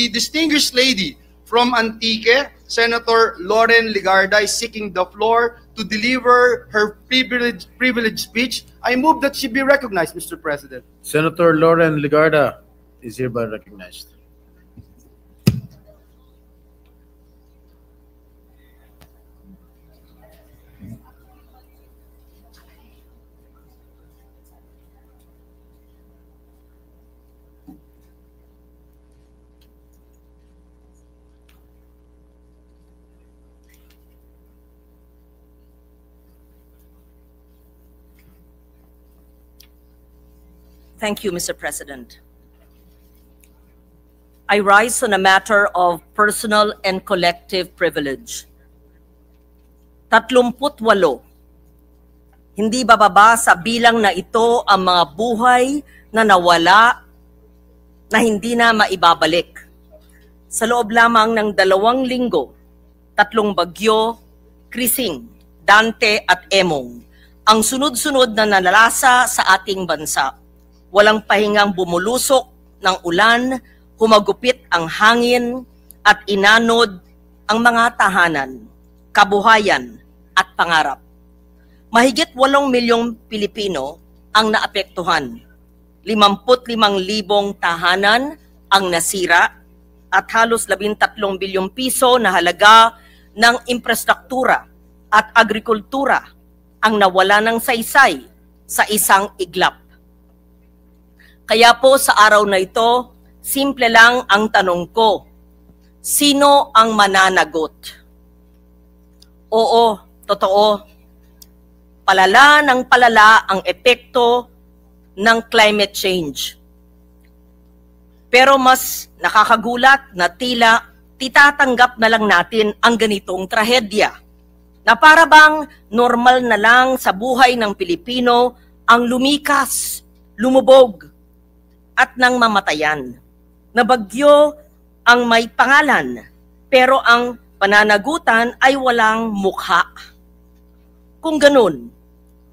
the distinguished lady from Antique, Senator Lauren Ligarda, is seeking the floor to deliver her privileged speech. I move that she be recognized, Mr. President. Senator Lauren Ligarda is hereby recognized. Thank you, Mr. President. I rise on a matter of personal and collective privilege. 38, hindi bababa sa bilang na ito ang mga buhay na nawala na hindi na maibabalik. Sa loob lamang ng 2 linggo, 3 bagyo, Krising, Dante at Emong ang sunod-sunod na nalasa sa ating bansa. Walang pahingang bumulusok ng ulan, humagupit ang hangin at inanod ang mga tahanan, kabuhayan at pangarap. Mahigit 8 milyong Pilipino ang naapektuhan. 55,000 tahanan ang nasira at halos 13 bilyong piso na halaga ng infrastruktura at agrikultura ang nawala ng saysay sa isang iglap. Kaya po sa araw na ito, simple lang ang tanong ko, sino ang mananagot? Oo, totoo, palala ng palala ang epekto ng climate change. Pero mas nakakagulat na tila titatanggap na lang natin ang ganitong trahedya, na para bang normal na lang sa buhay ng Pilipino ang lumikas, lumubog, at nang mamatayan, na bagyo ang may pangalan, pero ang pananagutan ay walang mukha. Kung ganun,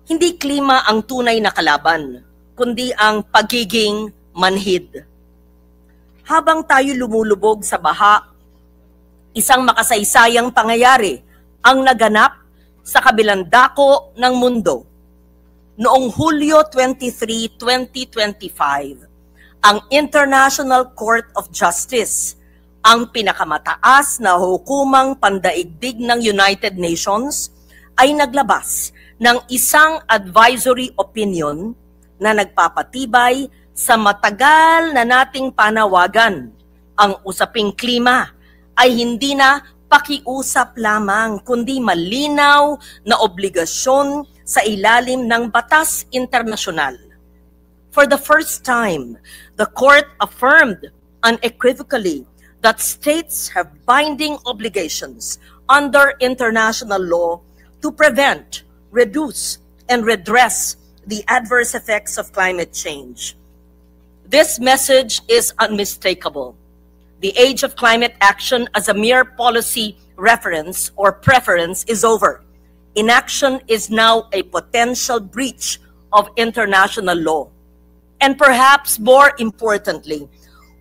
hindi klima ang tunay na kalaban, kundi ang pagiging manhid. Habang tayo lumulubog sa baha, isang makasaysayang pangyayari ang naganap sa kabilang dako ng mundo. Noong Hulyo 23, 2025, ang International Court of Justice, ang pinakamataas na hukumang pandaigdig ng United Nations, ay naglabas ng isang advisory opinion na nagpapatibay sa matagal na nating panawagan. Ang usaping klima ay hindi na pakiusap lamang, kundi malinaw na obligasyon sa ilalim ng batas internasyonal. For the first time, the court affirmed unequivocally that states have binding obligations under international law to prevent, reduce, and redress the adverse effects of climate change. This message is unmistakable. The age of climate action as a mere policy reference or preference is over. Inaction is now a potential breach of international law. And perhaps more importantly,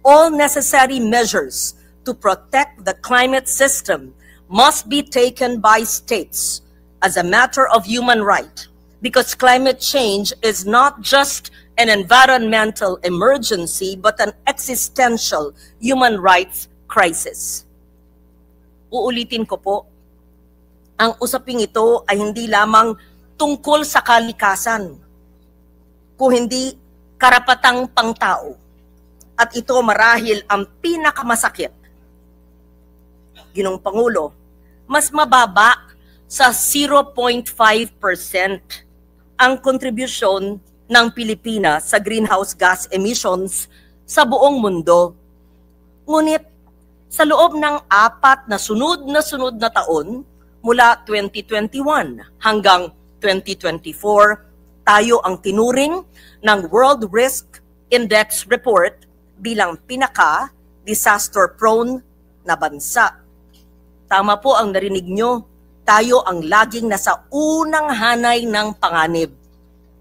all necessary measures to protect the climate system must be taken by states as a matter of human right, because climate change is not just an environmental emergency, but an existential human rights crisis. Uulitin ko po, ang usaping ito ay hindi lamang tungkol sa kalikasan, kung hindi karapatang pangtao. At ito marahil ang pinakamasakit. Ginong Pangulo, mas mababa sa 0.5% ang kontribusyon ng Pilipinas sa greenhouse gas emissions sa buong mundo. Ngunit sa loob ng 4 na sunod na taon, mula 2021 hanggang 2024, tayo ang tinuring ng World Risk Index Report bilang pinaka-disaster-prone na bansa. Tama po ang narinig nyo, tayo ang laging nasa unang hanay ng panganib.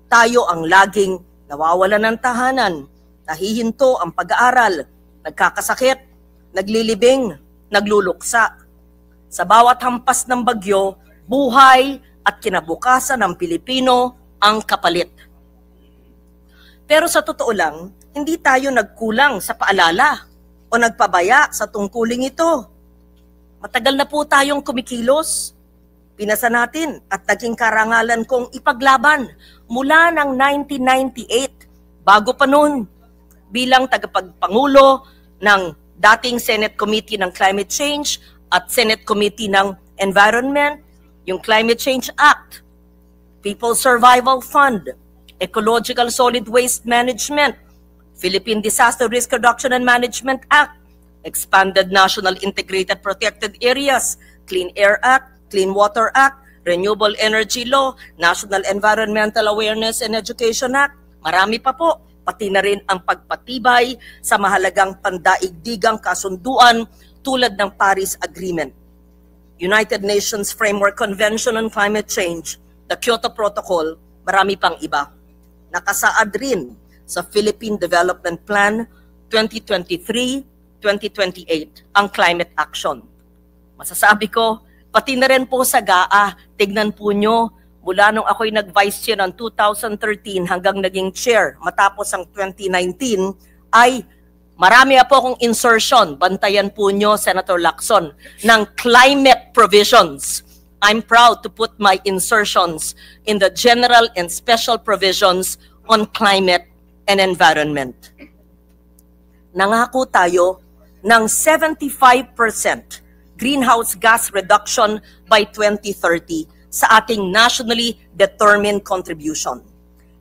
Tayo ang laging nawawalan ng tahanan, nahihinto ang pag-aaral, nagkakasakit, naglilibing, nagluluksa. Sa bawat hampas ng bagyo, buhay at kinabukasan ng Pilipino ang kapalit. Pero sa totoo lang, hindi tayo nagkulang sa paalala o nagpabaya sa tungkuling ito. Matagal na po tayong kumikilos. Pinasa natin at naging karangalan kong ipaglaban mula ng 1998, bago pa noon, bilang tagapagpangulo ng dating Senate Committee ng Climate Change at Senate Committee ng Environment, yung Climate Change Act, People's Survival Fund, Ecological Solid Waste Management, Philippine Disaster Risk Reduction and Management Act, Expanded National Integrated Protected Areas, Clean Air Act, Clean Water Act, Renewable Energy Law, National Environmental Awareness and Education Act. Marami pa po, pati na rin ang pagpatibay sa mahalagang pandaigdigang kasunduan tulad ng Paris Agreement, United Nations Framework Convention on Climate Change, the Kyoto Protocol, marami pang iba. Nakasaad rin sa Philippine Development Plan 2023-2028 ang climate action. Masasabi ko, pati na rin po sa GAA, tignan po nyo, mula nung ako'y nag-vice chair ng 2013 hanggang naging chair matapos ang 2019, ay marami po akong insertion, bantayan po nyo, Senator Lacson, ng climate provisions. I'm proud to put my insertions in the general and special provisions on climate and environment. Nangako tayo ng 75% greenhouse gas reduction by 2030 sa ating nationally determined contribution.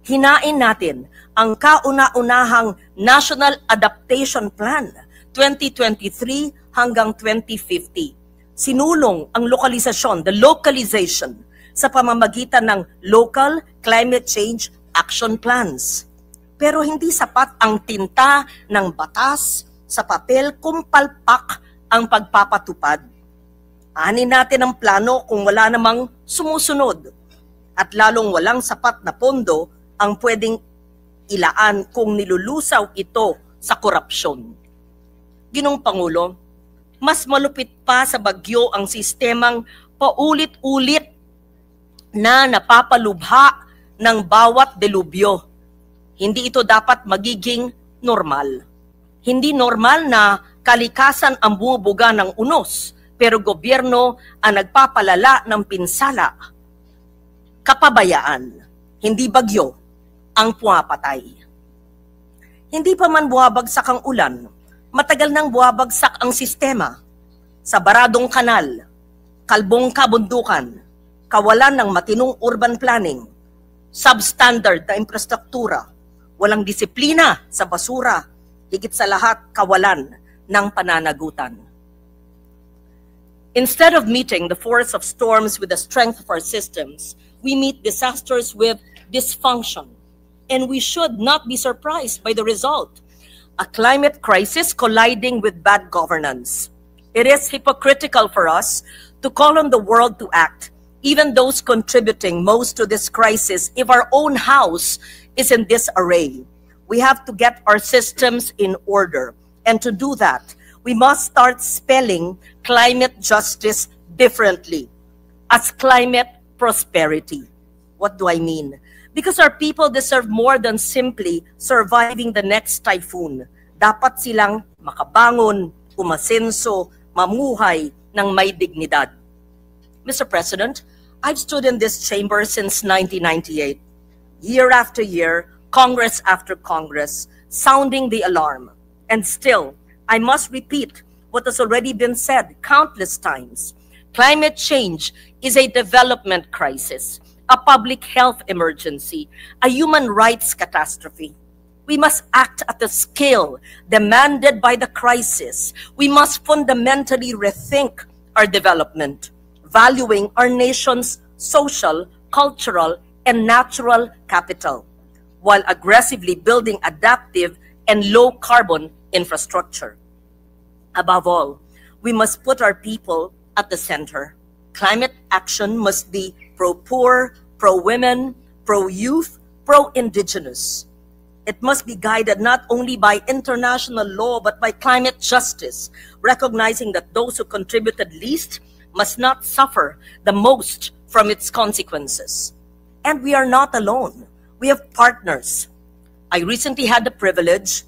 Hinain natin ang kauna-unahang National Adaptation Plan 2023 hanggang 2050. Sinulong ang lokalisasyon, the localization, sa pamamagitan ng local climate change action plans. Pero hindi sapat ang tinta ng batas sa papel kung palpak ang pagpapatupad. Anin natin ang plano kung wala namang sumusunod at lalong walang sapat na pondo ang pwedeng ilaan kung nilulusaw ito sa korupsyon. Ginong Pangulo, mas malupit pa sa bagyo ang sistemang paulit-ulit na napapalubha ng bawat delubyo. Hindi ito dapat magiging normal. Hindi normal na kalikasan ang bumubuga ng unos, pero gobyerno ang nagpapalala ng pinsala. Kapabayaan, hindi bagyo, ang pumapatay. Hindi pa man buwabagsak ang ulan, matagal nang buwabagsak ang sistema. Sa baradong kanal, kalbong kabundukan, kawalan ng matinong urban planning, substandard na infrastruktura, walang disiplina sa basura, higit sa lahat kawalan ng pananagutan. Instead of meeting the force of storms with the strength of our systems, we meet disasters with dysfunction. And we should not be surprised by the result. A climate crisis colliding with bad governance. It is hypocritical for us to call on the world to act, even those contributing most to this crisis, if our own house is in disarray. We have to get our systems in order. And to do that, we must start spelling climate justice differently as climate prosperity. What do I mean? Because our people deserve more than simply surviving the next typhoon. Dapat silang makabangon, umasenso, mamuhay ng may dignidad. Mr. President, I've stood in this chamber since 1998. Year after year, Congress after Congress, sounding the alarm. And still, I must repeat what has already been said countless times. Climate change is a development crisis, a public health emergency, a human rights catastrophe. We must act at the scale demanded by the crisis. We must fundamentally rethink our development, valuing our nation's social, cultural, and natural capital, while aggressively building adaptive and low-carbon infrastructure. Above all, we must put our people at the center. Climate action must be pro-poor, pro-women, pro-youth, pro-indigenous. It must be guided not only by international law, but by climate justice, recognizing that those who contributed least must not suffer the most from its consequences. And we are not alone. We have partners. I recently had the privilege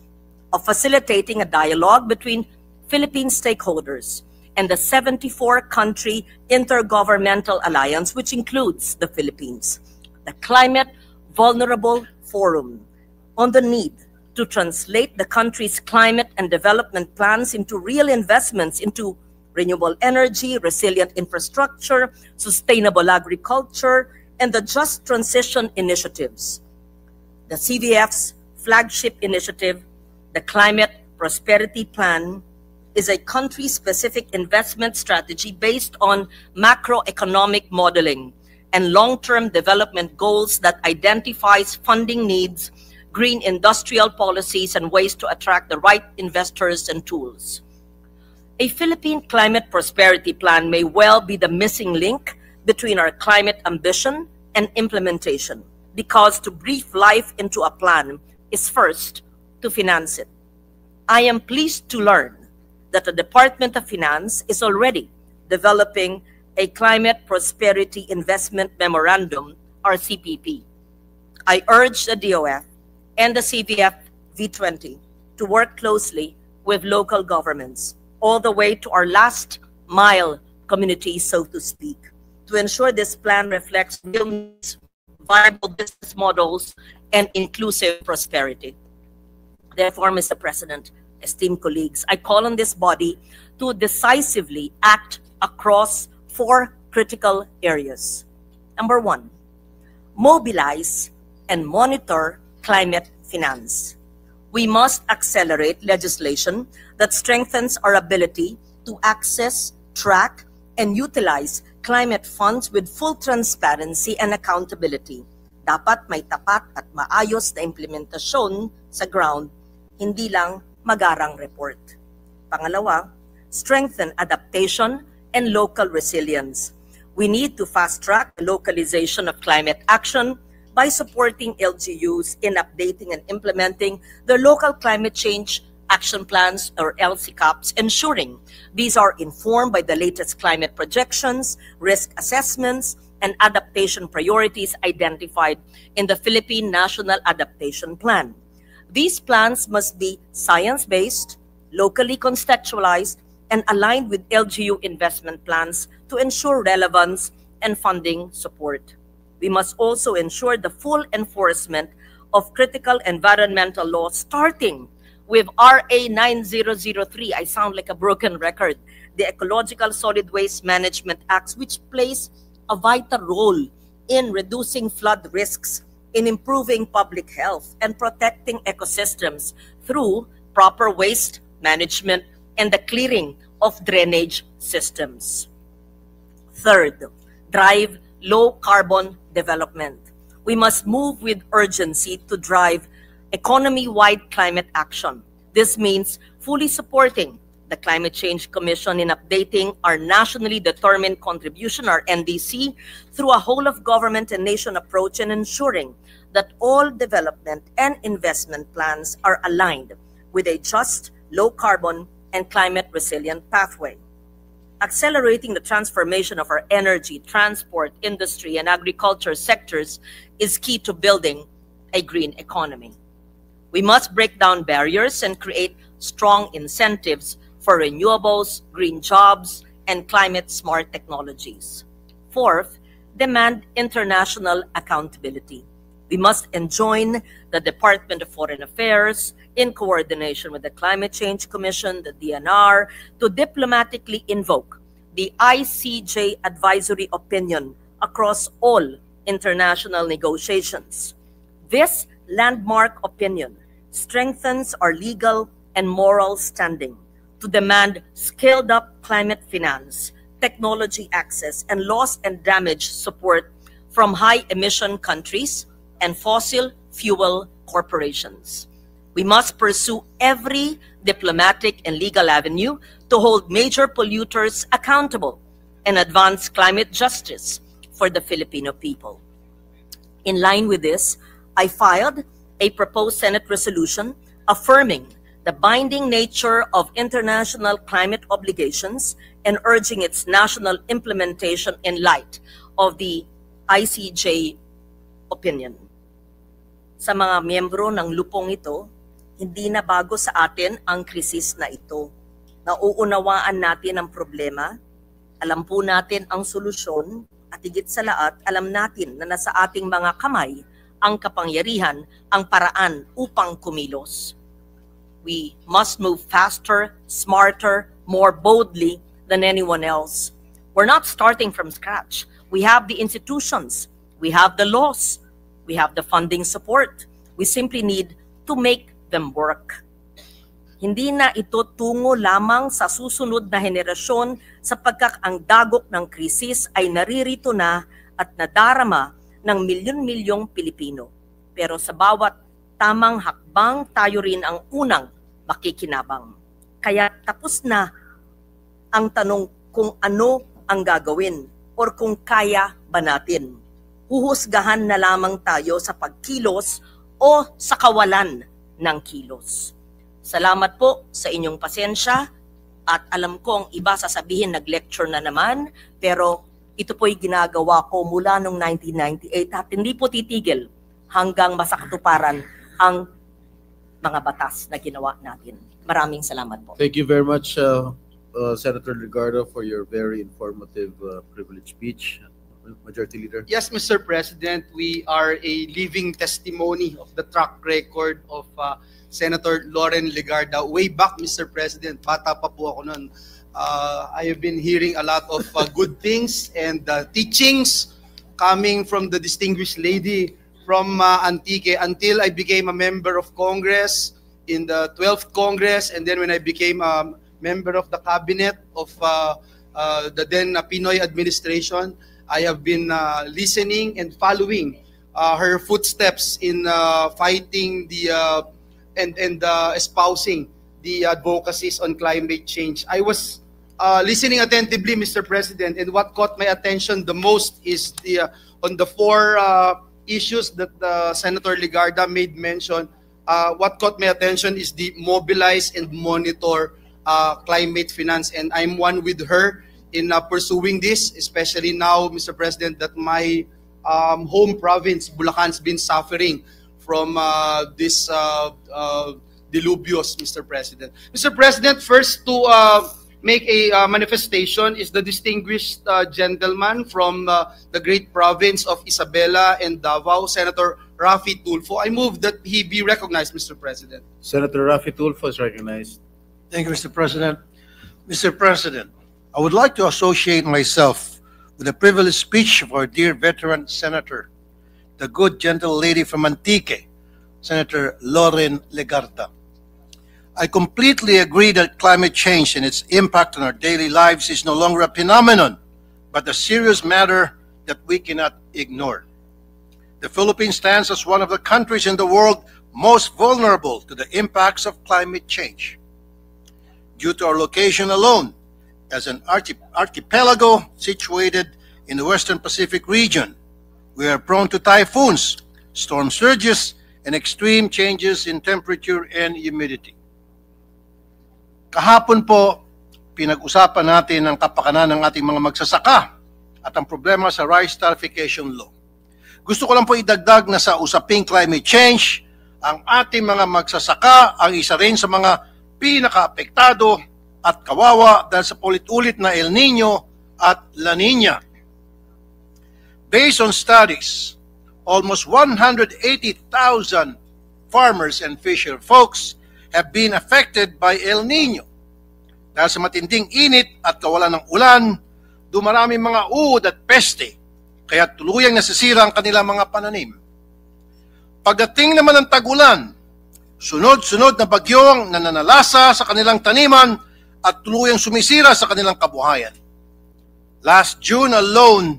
of facilitating a dialogue between Philippine stakeholders and the 74-country Intergovernmental Alliance, which includes the Philippines, the Climate Vulnerable Forum, on the need to translate the country's climate and development plans into real investments into renewable energy, resilient infrastructure, sustainable agriculture, and the just transition initiatives. The CVF's flagship initiative, the Climate Prosperity Plan, is a country-specific investment strategy based on macroeconomic modeling and long-term development goals that identifies funding needs, green industrial policies, and ways to attract the right investors and tools. A Philippine Climate Prosperity Plan may well be the missing link between our climate ambition and implementation, because to breathe life into a plan is first to finance it. I am pleased to learn that the Department of Finance is already developing a Climate Prosperity Investment Memorandum, or CPP. I urge the DOF and the CVF V20 to work closely with local governments, all the way to our last mile communities, so to speak, to ensure this plan reflects real needs, viable business models, and inclusive prosperity. Therefore, Mr. President, esteemed colleagues, I call on this body to decisively act across 4 critical areas. Number 1, mobilize and monitor climate finance. We must accelerate legislation that strengthens our ability to access, track, and utilize climate funds with full transparency and accountability. Dapat may tapat at maayos na implementasyon sa ground, hindi lang magarang report. Pangalawa, strengthen adaptation and local resilience. We need to fast-track the localization of climate action by supporting LGUs in updating and implementing their local climate change action plans, or LCCAPs, ensuring these are informed by the latest climate projections, risk assessments, and adaptation priorities identified in the Philippine National Adaptation Plan. These plans must be science-based, locally contextualized, and aligned with LGU investment plans to ensure relevance and funding support. We must also ensure the full enforcement of critical environmental law, starting with RA 9003, I sound like a broken record, the Ecological Solid Waste Management Act, which plays a vital role in reducing flood risks, in improving public health, and protecting ecosystems through proper waste management and the clearing of drainage systems. Third, drive low-carbon development. We must move with urgency to drive economy-wide climate action. This means fully supporting the Climate Change Commission in updating our nationally determined contribution, our NDC, through a whole-of-government and nation approach, and ensuring that all development and investment plans are aligned with a just, low-carbon, and climate-resilient pathway. Accelerating the transformation of our energy, transport, industry, and agriculture sectors is key to building a green economy. We must break down barriers and create strong incentives for renewables, green jobs, and climate-smart technologies. Fourth, demand international accountability. We must enjoin the Department of Foreign Affairs, in coordination with the Climate Change Commission, the DNR, to diplomatically invoke the ICJ advisory opinion across all international negotiations. This landmark opinion strengthens our legal and moral standing to demand scaled-up climate finance, technology access, and loss and damage support from high-emission countries and fossil fuel corporations. We must pursue every diplomatic and legal avenue to hold major polluters accountable and advance climate justice for the Filipino people. In line with this, I filed a proposed Senate resolution affirming the binding nature of international climate obligations and urging its national implementation in light of the ICJ opinion. Sa mga miyembro ng lupong ito, hindi na bago sa atin ang krisis na ito. Nauunawaan natin ang problema, alam po natin ang solusyon, at higit sa lahat, alam natin na nasa ating mga kamay ang kapangyarihan, ang paraan upang kumilos. We must move faster, smarter, more boldly than anyone else. We're not starting from scratch. We have the institutions, we have the laws, we have the funding support. We simply need to make them work. Hindi na ito tungo lamang sa susunod na henerasyon sapagkat ang dagok ng krisis ay naririto na at nadarama ng milyon-milyong Pilipino. Pero sa bawat tamang hakbang, tayo rin ang unang makikinabang. Kaya tapos na ang tanong kung ano ang gagawin or kung kaya ba natin. Huhusgahan na lamang tayo sa pagkilos o sa kawalan ng kilos. Salamat po sa inyong pasensya at alam ko ang iba sasabihin nag-lecture na naman, pero ito po'y ginagawa ko mula noong 1998 at hindi po titigil hanggang masakatuparan ang mga batas na ginawa natin. Maraming salamat po. Thank you very much, Senator Legarda, for your very informative, privileged speech. Majority Leader. Yes, Mr. President, we are a living testimony of the track record of Senator Loren Legarda. Way back, Mr. President, bata pa po ako noon. I have been hearing a lot of good things and teachings coming from the distinguished lady from Antique until I became a member of Congress in the 12th Congress, and then when I became a member of the cabinet of the then Pinoy administration, I have been listening and following her footsteps in fighting the and espousing the advocacies on climate change. I was listening attentively, Mr. President, and what caught my attention the most is the on the four issues that Senator Legarda made mention. What caught my attention is the mobilize and monitor climate finance, and I'm one with her in pursuing this, especially now, Mr. President, that my home province, Bulacan's been suffering from this deluvios, Mr. President. Mr. President, first to make a manifestation is the distinguished gentleman from the great province of Isabela and Davao, Senator Raffy Tulfo. I move that he be recognized, Mr. President. Senator Raffy Tulfo is recognized. Thank you, Mr. President. Mr. President, I would like to associate myself with the privileged speech of our dear veteran senator, the good, gentle lady from Antique, Senator Loren Legarda. I completely agree that climate change and its impact on our daily lives is no longer a phenomenon, but a serious matter that we cannot ignore. The Philippines stands as one of the countries in the world most vulnerable to the impacts of climate change. Due to our location alone, as an archipelago situated in the Western Pacific region, we are prone to typhoons, storm surges, and extreme changes in temperature and humidity. Kahapon po, pinag-usapan natin ang kapakanan ng ating mga magsasaka at ang problema sa rice tariffication law. Gusto ko lang po idagdag na sa usaping climate change, ang ating mga magsasaka ang isa rin sa mga pinaka-apektado at kawawa dahil sa paulit-ulit na El Nino at La Nina. Based on studies, almost 180,000 farmers and fisher folks have been affected by El Nino. Dahil sa matinding init at kawalan ng ulan, dumarami mga uod at peste, kaya tuluyang nasisira ang kanilang mga pananim. Pagdating naman ng tag-ulan, sunod-sunod na bagyong nananalasa sa kanilang taniman at tuluyang sumisira sa kanilang kabuhayan. Last June alone,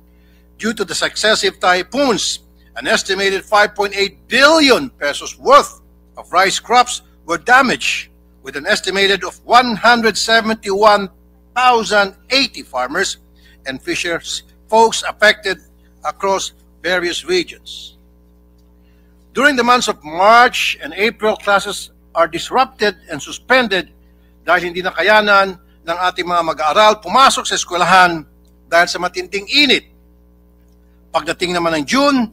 due to the successive typhoons, an estimated 5.8 billion pesos worth of rice crops were damaged, with an estimated of 171,080 farmers and fishers folks affected across various regions. During the months of March and April, classes are disrupted and suspended dahil hindi nakayanan ng ating mga mag-aaral pumasok sa eskwelahan dahil sa matinding init. Pagdating naman ng June,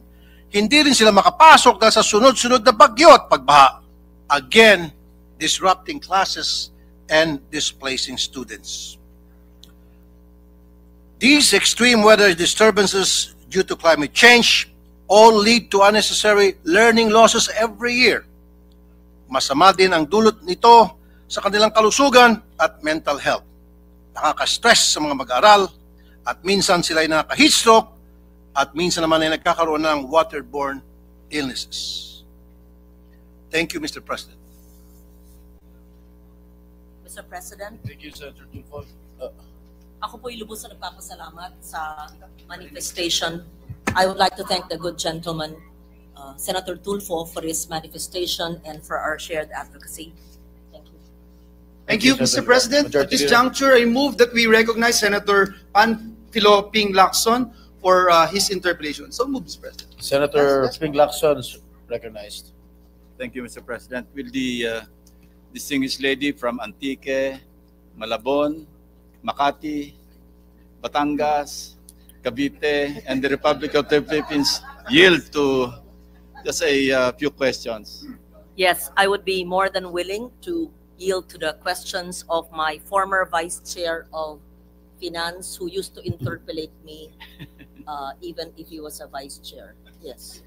hindi rin sila makapasok dahil sa sunod-sunod na bagyo at pagbaha. Again, disrupting classes and displacing students. These extreme weather disturbances due to climate change all lead to unnecessary learning losses every year. Masama din ang dulot nito sa kanilang kalusugan at mental health. Nakaka-stress sa mga mag-aaral at minsan sila ay nakaka-heat stroke at minsan naman ay nagkakaroon ng waterborne illnesses. Thank you, Mr. President. Mr. President, Thank you, Senator Tulfo. ako po'y lubos na nagpapasalamat sa manifestation. I would like to thank the good gentleman, Senator Tulfo, for his manifestation and for our shared advocacy. Thank you. Thank you, Mr. President. At this Majority Leader. juncture, I move that we recognize Senator Panfilo Ping Lacson for his interpellation. So move, Mr. President. Senator Yes, Ping Lacson is recognized. Thank you, Mr. President. Will the distinguished lady from Antique, Malabon, Makati, Batangas, Cavite, and the Republic of the Philippines yield to just a few questions? Yes, I would be more than willing to yield to the questions of my former Vice Chair of Finance, who used to interpellate me even if he was a Vice Chair. Yes.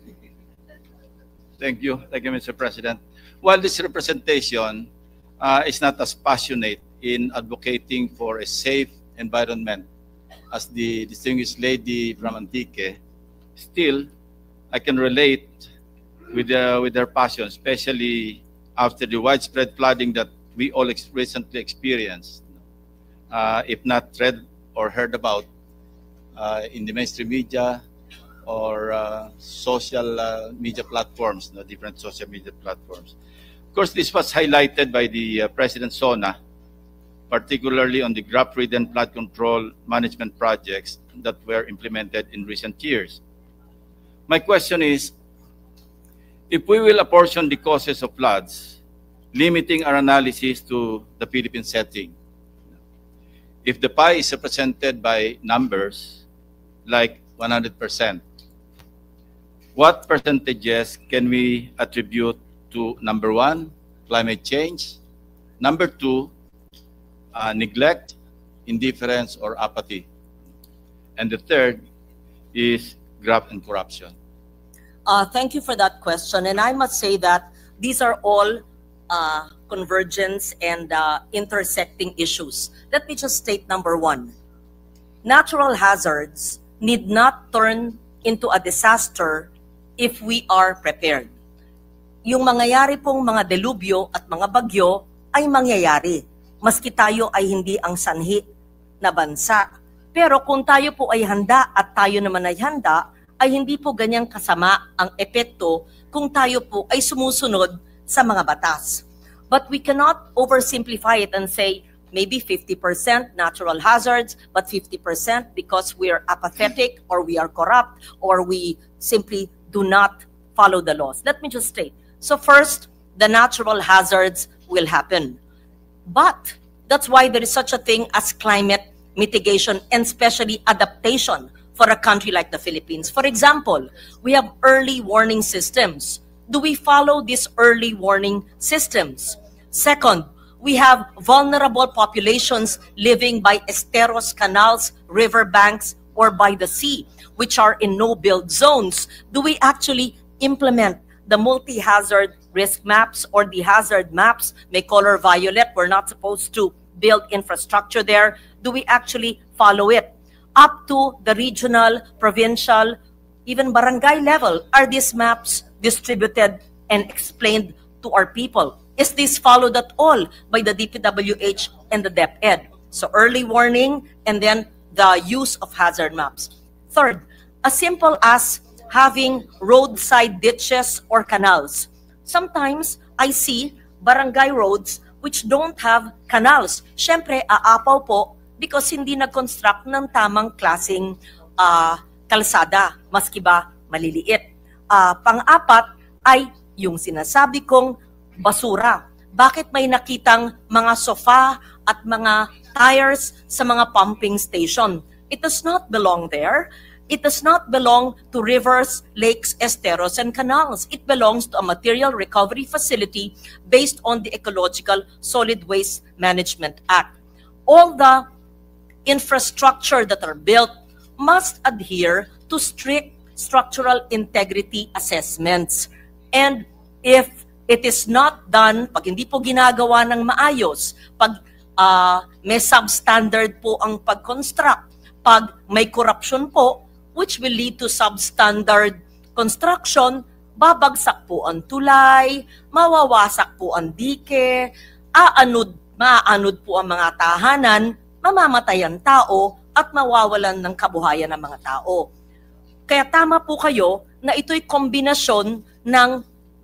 Thank you, Mr. President. While this representation is not as passionate in advocating for a safe environment as the distinguished lady from Antique, still, I can relate with their passion, especially after the widespread flooding that we all recently experienced, if not read or heard about in the mainstream media or social media platforms, different social media platforms. Of course, this was highlighted by the President Sona, particularly on the drought-ridden flood control management projects that were implemented in recent years. My question is, if we will apportion the causes of floods, limiting our analysis to the Philippine setting, if the pie is represented by numbers like 100%, what percentages can we attribute to, number one, climate change, number two, neglect, indifference, or apathy, and the third is graft and corruption? Thank you for that question. And I must say that these are all convergence and intersecting issues. Let me just state number one. Natural hazards need not turn into a disaster if we are prepared. Yung mangyayari pong mga delubyo at mga bagyo ay mangyayari, maski tayo ay hindi ang sanhi na bansa. Pero kung tayo po ay handa at tayo naman ay handa, ay hindi po ganyang kasama ang epekto kung tayo po ay sumusunod sa mga batas. But we cannot oversimplify it and say maybe 50% natural hazards, but 50% because we are apathetic or we are corrupt or we simply do not follow the laws. Let me just state. So first, the natural hazards will happen. But that's why there is such a thing as climate mitigation and especially adaptation for a country like the Philippines. For example, we have early warning systems. Do we follow these early warning systems? Second, we have vulnerable populations living by esteros, canals, riverbanks, or by the sea, which are in no-build zones. Do we actually implement the multi-hazard risk maps or the hazard maps? May color violet, we're not supposed to build infrastructure there. Do we actually follow it? Up to the regional, provincial, even barangay level, are these maps distributed and explained to our people? Is this followed at all by the DPWH and the DepEd? So early warning and then the use of hazard maps. Third, as simple as having roadside ditches or canals. Sometimes I see barangay roads which don't have canals. Syempre, aapaw po because hindi nag-construct ng tamang klaseng kalsada, maski ba maliliit. Pang-apat, ay yung sinasabi kong basura. Bakit may nakitang mga sofa at mga tires sa mga pumping station? It does not belong there. It does not belong to rivers, lakes, esteros, and canals. It belongs to a material recovery facility based on the Ecological Solid Waste Management Act. All the infrastructure that are built must adhere to strict structural integrity assessments. And if it is not done, pag hindi po ginagawa ng maayos, pag may substandard po ang pag-construct, pag may corruption po, which will lead to substandard construction, babagsak po ang tulay, mawawasak po ang dike, maaanod po ang mga tahanan, mamamatay ang tao, at mawawalan ng kabuhayan ng mga tao. Kaya tama po kayo na ito'y kombinasyon ng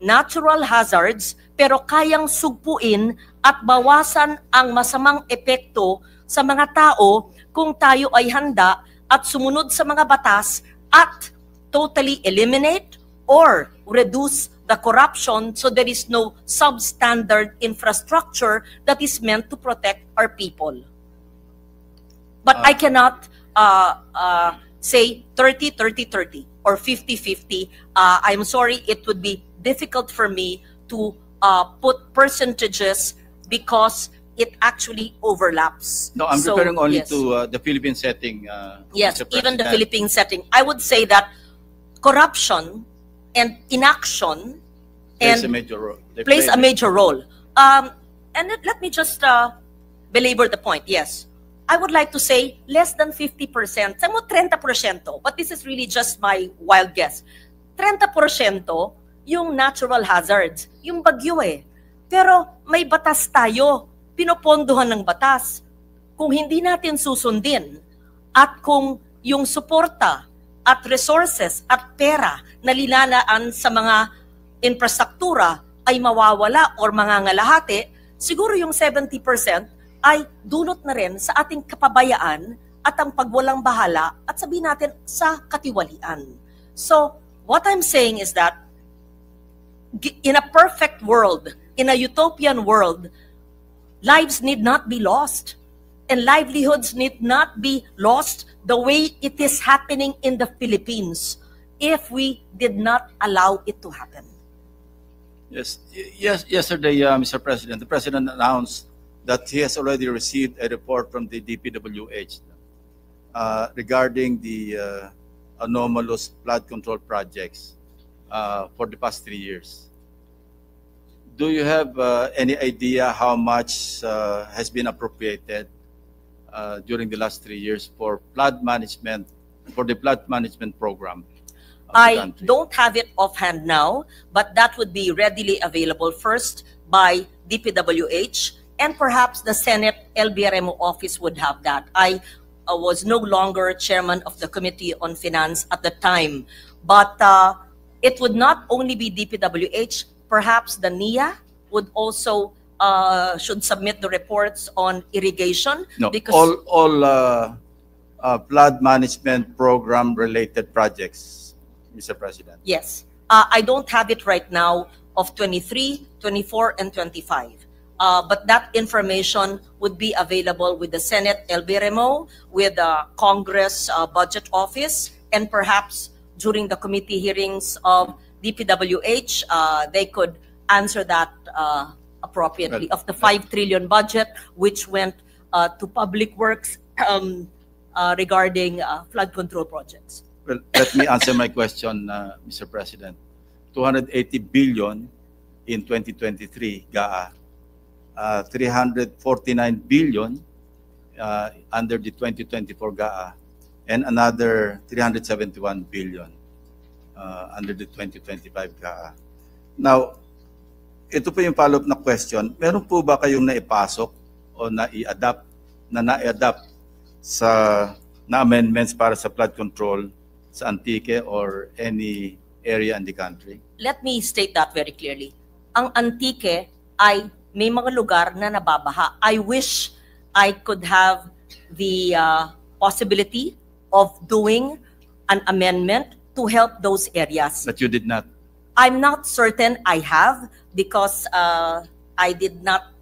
natural hazards pero kayang sugpuin at bawasan ang masamang epekto sa mga tao kung tayo ay handa at sumunod sa mga batas at totally eliminate or reduce the corruption so there is no substandard infrastructure that is meant to protect our people. But I cannot say 30-30-30 or 50-50. I'm sorry, it would be difficult for me to put percentages because it actually overlaps. No, I'm So, referring only yes. to the Philippine setting. Yes, Mr. even the President. Philippine setting. I would say that corruption and inaction Plays a and major role. They plays play a major role. And let me just belabor the point. Yes, I would like to say less than 50%. Sabi mo 30%, but this is really just my wild guess. 30% yung natural hazards, yung bagyo eh. Pero may batas tayo, pinopondohan ng batas. Kung hindi natin susundin at kung yung suporta at resources at pera na lilalaan sa mga infrastruktura ay mawawala or mangangalahati, siguro yung 70% ay dulot na rin sa ating kapabayaan at ang pagwalang bahala at sabihin natin sa katiwalian. So, what I'm saying is that in a perfect world, in a utopian world, lives need not be lost and livelihoods need not be lost the way it is happening in the Philippines if we did not allow it to happen. Yes. Yesterday, Mr. President, the President announced that he has already received a report from the DPWH regarding the anomalous flood control projects for the past 3 years. Do you have any idea how much has been appropriated during the last 3 years for flood management, for the flood management program? I don't have it offhand now, but that would be readily available first by DPWH, and perhaps the Senate LBRMO office would have that. I was no longer chairman of the Committee on Finance at the time, but it would not only be DPWH, perhaps the NIA would also should submit the reports on irrigation. No, because all flood management program related projects, Mr. President. Yes. I don't have it right now of 23, 24, and 25. But that information would be available with the Senate LBRMO, with the Congress Budget Office, and perhaps during the committee hearings of DPWH, they could answer that appropriately. Well, of the 5 trillion budget, which went to public works regarding flood control projects. Well, let me answer my question, Mr. President. 280 billion in 2023, GAA. 349 billion under the 2024 GAA, and another 371 billion under the 2025 GAA. Now, ito po yung follow-up na question. Meron po ba kayong naipasok o na-adapt sa amendments para sa flood control sa Antique or any area in the country? Let me state that very clearly. Ang Antique ay may mga lugar na nababaha. I wish I could have the possibility of doing an amendment to help those areas. But you did not. I'm not certain I have because I did not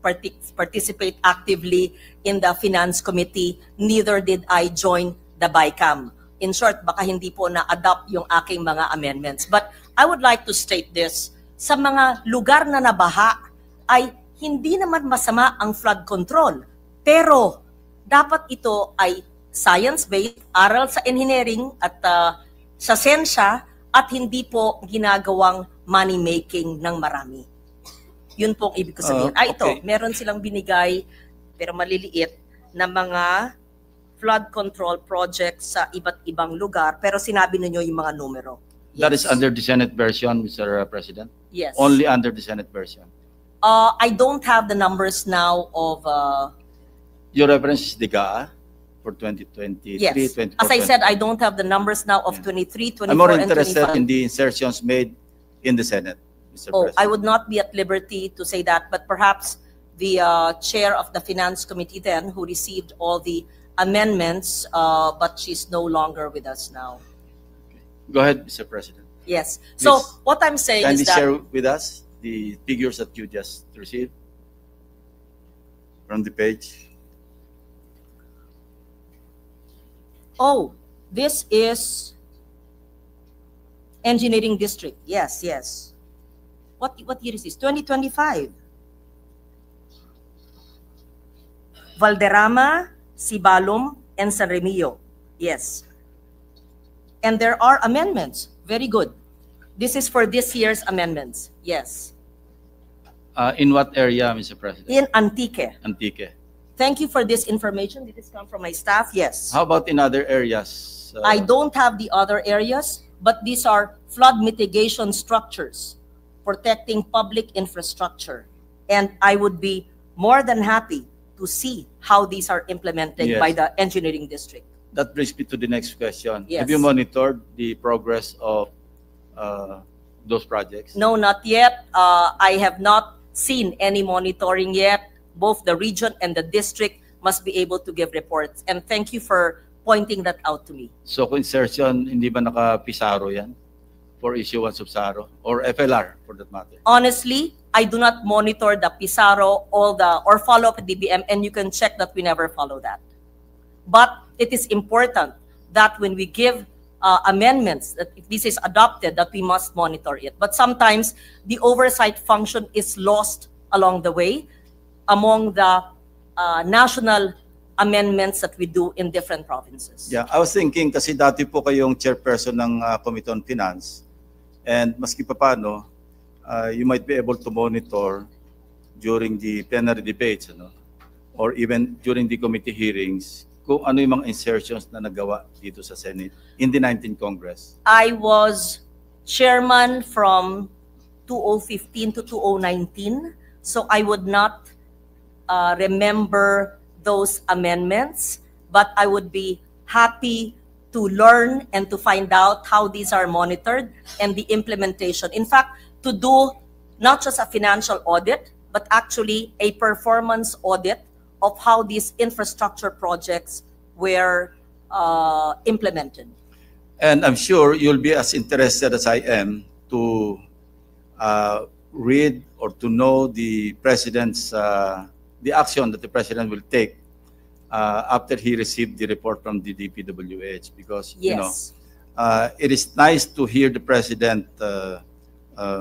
participate actively in the Finance Committee, neither did I join the BICAM. In short, baka hindi po na-adopt yung aking mga amendments. But I would like to state this, sa mga lugar na nabaha ay hindi naman masama ang flood control. Pero dapat ito ay science-based, aral sa engineering at sa siyensya at hindi po ginagawang money-making ng marami. Yun po ang ibig ko sabihin. Ito, Okay. meron silang binigay pero maliliit na mga flood control projects sa iba't ibang lugar pero sinabi ninyo yung mga numero. That is Yes. under the Senate version, Mr. President? Yes. Only under the Senate version. I don't have the numbers now of Your reference is the GAA for 2023, yes. 2024. As I said, I don't have the numbers now of 23, 24, I'm more and interested 25. in the insertions made in the Senate, Mr. Oh, President. I would not be at liberty to say that, but perhaps the chair of the Finance Committee then, who received all the amendments, but she's no longer with us now. Go ahead, Mr. President. Yes. So Please, what I'm saying Kindly is that share with us the figures that you just received from the page. this is engineering district. Yes, yes. What year is this? 2025. Valderrama, Sibalom, and San Remillo. Yes. And there are amendments. Very good. This is for this year's amendments. Yes. In what area, Mr. President? In Antique. Antique. Thank you for this information. Did this come from my staff? Yes. How about in other areas? I don't have the other areas, but these are flood mitigation structures protecting public infrastructure. And I would be more than happy to see how these are implemented Yes. by the engineering district. That brings me to the next question. Yes. Have you monitored the progress of those projects? No, not yet. I have not seen any monitoring yet. Both the region and the district must be able to give reports. And thank you for pointing that out to me. So kung insertion, hindi ba naka-PISARO yan? For issuance of SARO? Or FLR, for that matter? Honestly, I do not monitor the PISARO or follow up DBM, and you can check that we never follow that. But it is important that when we give amendments, that if this is adopted, that we must monitor it. But sometimes the oversight function is lost along the way among the national amendments that we do in different provinces. Yeah, I was thinking kasi dati po kayong chairperson ng Committee on Finance, and maski pa paano, you might be able to monitor during the plenary debates, or even during the committee hearings, kung ano yung mga insertions na nagawa dito sa Senate in the 19th Congress. I was chairman from 2015 to 2019, so I would not remember those amendments, but I would be happy to learn and to find out how these are monitored and the implementation. In fact, to do not just a financial audit, but actually a performance audit of how these infrastructure projects were implemented. And I'm sure you'll be as interested as I am to read or to know the President's the action that the President will take after he received the report from the DPWH, because Yes. it is nice to hear the President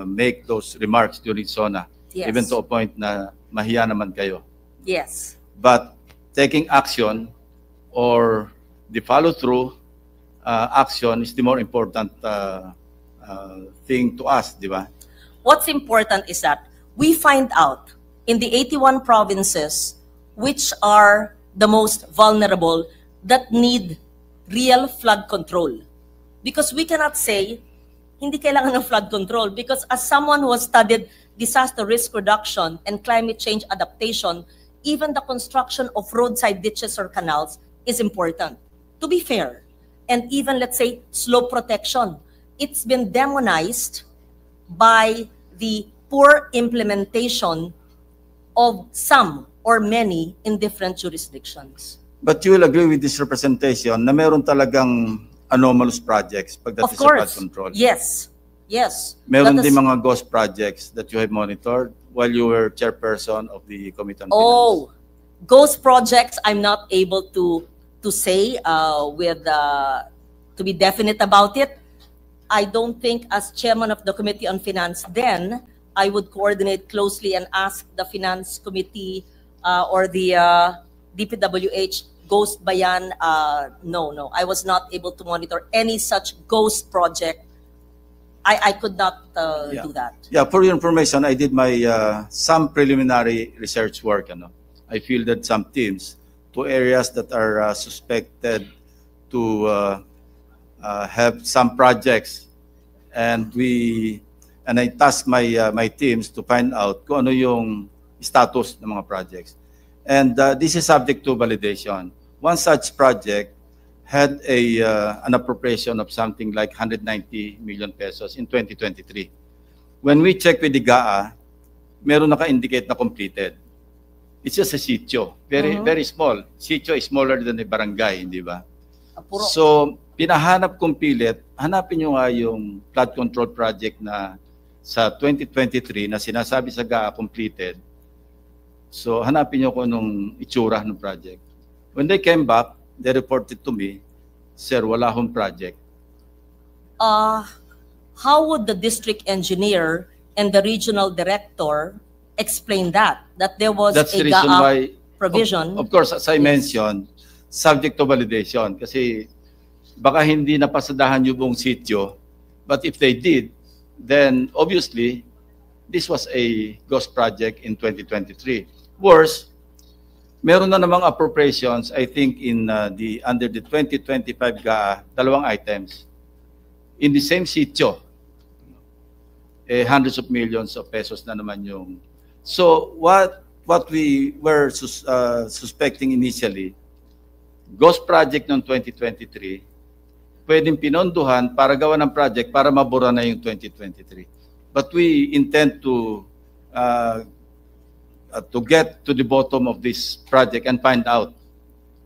make those remarks during SONA, Yes. even to a point na mahiya naman kayo. Yes. But taking action or the follow-through action is the more important thing to us, di ba? What's important is that we find out in the 81 provinces which are the most vulnerable that need real flood control. Because we cannot say, hindi kailangan ng flood control, because as someone who has studied disaster risk reduction and climate change adaptation, even the construction of roadside ditches or canals is important, to be fair. And even, let's say, slope protection. It's been demonized by the poor implementation of some or many in different jurisdictions. But you will agree with this representation na meron talagang anomalous projects pagdating Of sa flood course, control. yes. Yes. Meron Let us- din mga ghost projects that you have monitored while you were chairperson of the Committee on Finance. Oh, ghost projects, I'm not able to say to be definite about it. I don't think as chairman of the Committee on Finance then, I would coordinate closely and ask the Finance Committee or the DPWH, ghost ba yan? No. I was not able to monitor any such ghost project. I could not do that. Yeah, for your information, I did my some preliminary research work. I fielded some teams to areas that are suspected to have some projects, and I tasked my teams to find out kung ano yung status ng mga projects. And this is subject to validation. One such project had an appropriation of something like 190 million pesos in 2023. When we check with the GAA, meron naka-indicate na completed. It's just a sitio, very small. Sitio is smaller than a barangay, di ba? So, pinahanap kong pilit, hanapin nyo nga yung flood control project na sa 2023 na sinasabi sa GAA completed. So, hanapin nyo kung anong itsura ng project. When they came back, they reported to me, sir, wala hong project. How would the district engineer and the regional director explain that there was That's a the reason GAA why, provision? of course, as I mentioned, subject to validation. Kasi baka hindi napasadahan yung buong sitio. But if they did, then obviously, this was a ghost project in 2023. Worse, meron na namang appropriations, I think, under the 2025 GAA, dalawang items. In the same sitio, hundreds of millions of pesos na naman yung. So what we were suspecting initially, ghost project noong 2023, pwedeng pinondohan para gawa ng project para mabura na yung 2023. But we intend to get to the bottom of this project and find out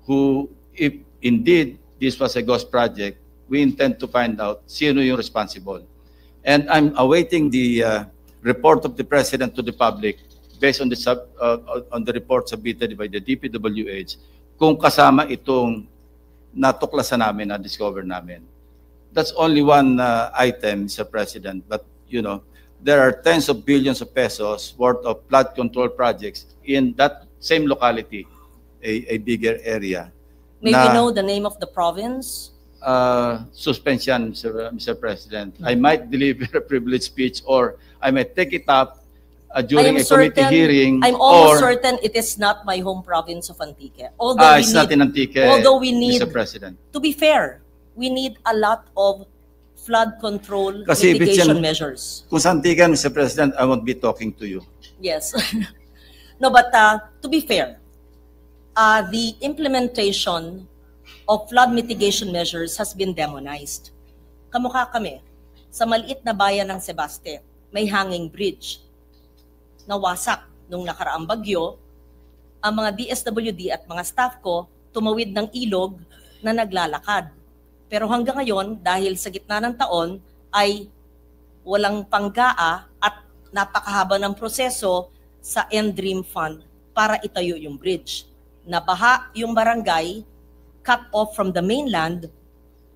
who, if indeed this was a ghost project, we intend to find out sino yung responsible. And I'm awaiting the report of the President to the public based on the report submitted by the DPWH kung kasama itong natuklasan namin, na-discover namin. That's only one item, Mr. President, but there are tens of billions of pesos worth of flood control projects in that same locality, a bigger area. May we know the name of the province? Suspension, Mr. President. I might deliver a privileged speech or I might take it up during a committee hearing. I'm almost certain it is not my home province of Antique. Although it's not in Antique, although we need, Mr. President. To be fair, we need a lot of flood control Kasi mitigation measures. Kung sa Antique, Mr. President, I won't be talking to you. Yes. No, but to be fair, the implementation of flood mitigation measures has been demonized. Kamukha kami, sa maliit na bayan ng Sebaste, may hanging bridge. Nawasak nung nakaraang bagyo, ang mga DSWD at mga staff ko tumawid ng ilog na naglalakad. Pero hanggang ngayon, dahil sa gitna ng taon, ay walang panggaa at napakahaba ng proseso sa NDREAM Fund para itayo yung bridge. Nabaha yung barangay, cut off from the mainland,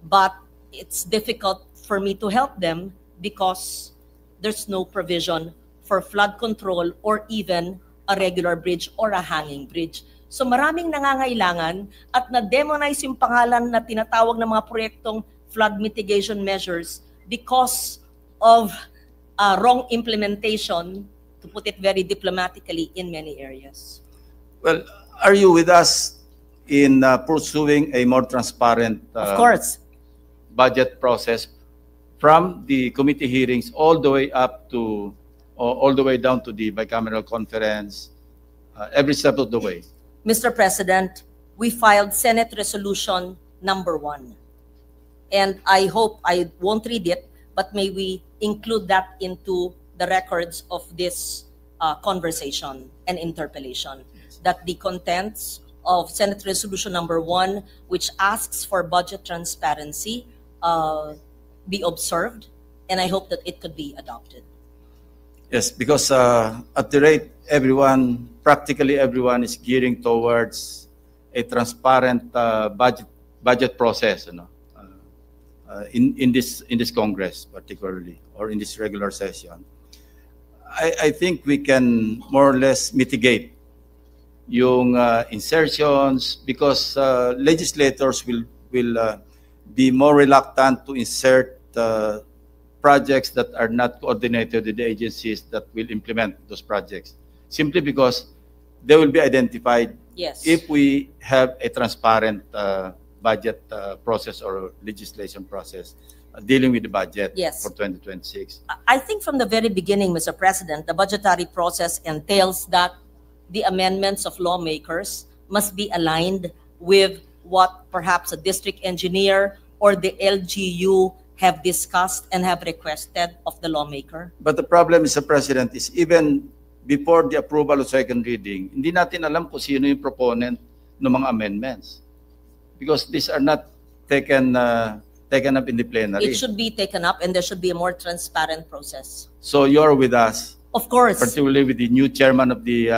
but it's difficult for me to help them because there's no provision for flood control or even a regular bridge or a hanging bridge. So maraming nangangailangan at na-demonize yung pangalan na tinatawag ng mga proyektong flood mitigation measures because of wrong implementation, to put it very diplomatically, in many areas. Well, are you with us in pursuing a more transparent Of course. budget process from the committee hearings all the way up to all the way down to the bicameral conference, every step of the way? Mr. President, we filed Senate Resolution number 1. And I hope I won't read it, but may we include that into the records of this conversation and interpellation, that the contents of Senate Resolution number 1, which asks for budget transparency, be observed and I hope that it could be adopted. Yes, because at the rate practically everyone is gearing towards a transparent budget process, in this Congress particularly, or in this regular session. I think we can more or less mitigate yung insertions, because legislators will be more reluctant to insert projects that are not coordinated with the agencies that will implement those projects, simply because they will be identified Yes. if we have a transparent budget process or legislation process dealing with the budget Yes. for 2026. I think from the very beginning, Mr. President, the budgetary process entails that the amendments of lawmakers must be aligned with what perhaps a district engineer or the LGU have discussed and have requested of the lawmaker. But the problem, Mr. President, is even before the approval of second reading, hindi natin alam kung sino yung proponent ng mga amendments, because these are not taken up in the plenary. It should be taken up and there should be a more transparent process. So you're with us, Of course. particularly with the new chairman of the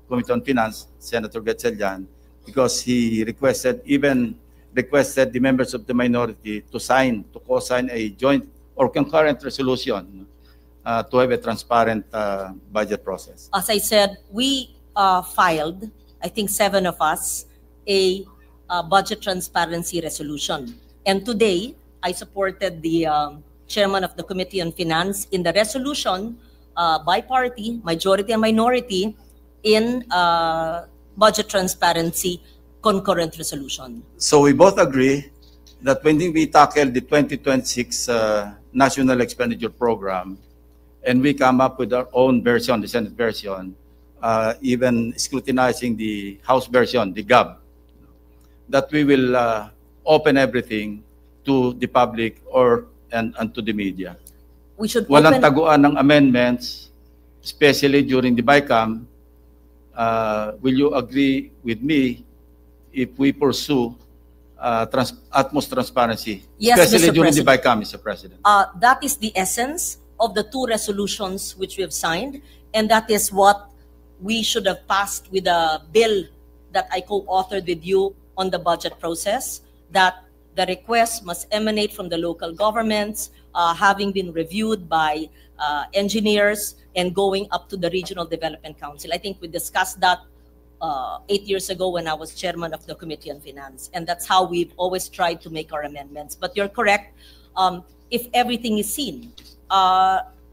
Committee on Finance, Senator Gatchalian, because he requested the members of the minority to co-sign a joint or concurrent resolution to have a transparent budget process. As I said, we filed, I think 7 of us, a budget transparency resolution. And today, I supported the chairman of the Committee on Finance in the resolution by party, majority and minority, in budget transparency concurrent resolution. So we both agree that when we tackle the 2026 National Expenditure Program, and we come up with our own version, the Senate version, even scrutinizing the House version, the GAB, that we will open everything to the public and to the media. We should Walang open, taguan ng amendments, especially during the BICAM. Will you agree with me if we pursue utmost transparency, Yes, especially Mr. during the President. BICAM, Mr. President? that is the essence of the 2 resolutions which we have signed, and that is what we should have passed with a bill that I co-authored with you on the budget process, that the request must emanate from the local governments, having been reviewed by engineers and going up to the Regional Development Council. I think we discussed that 8 years ago when I was chairman of the Committee on Finance, and that's how we've always tried to make our amendments. But you're correct, if everything is seen,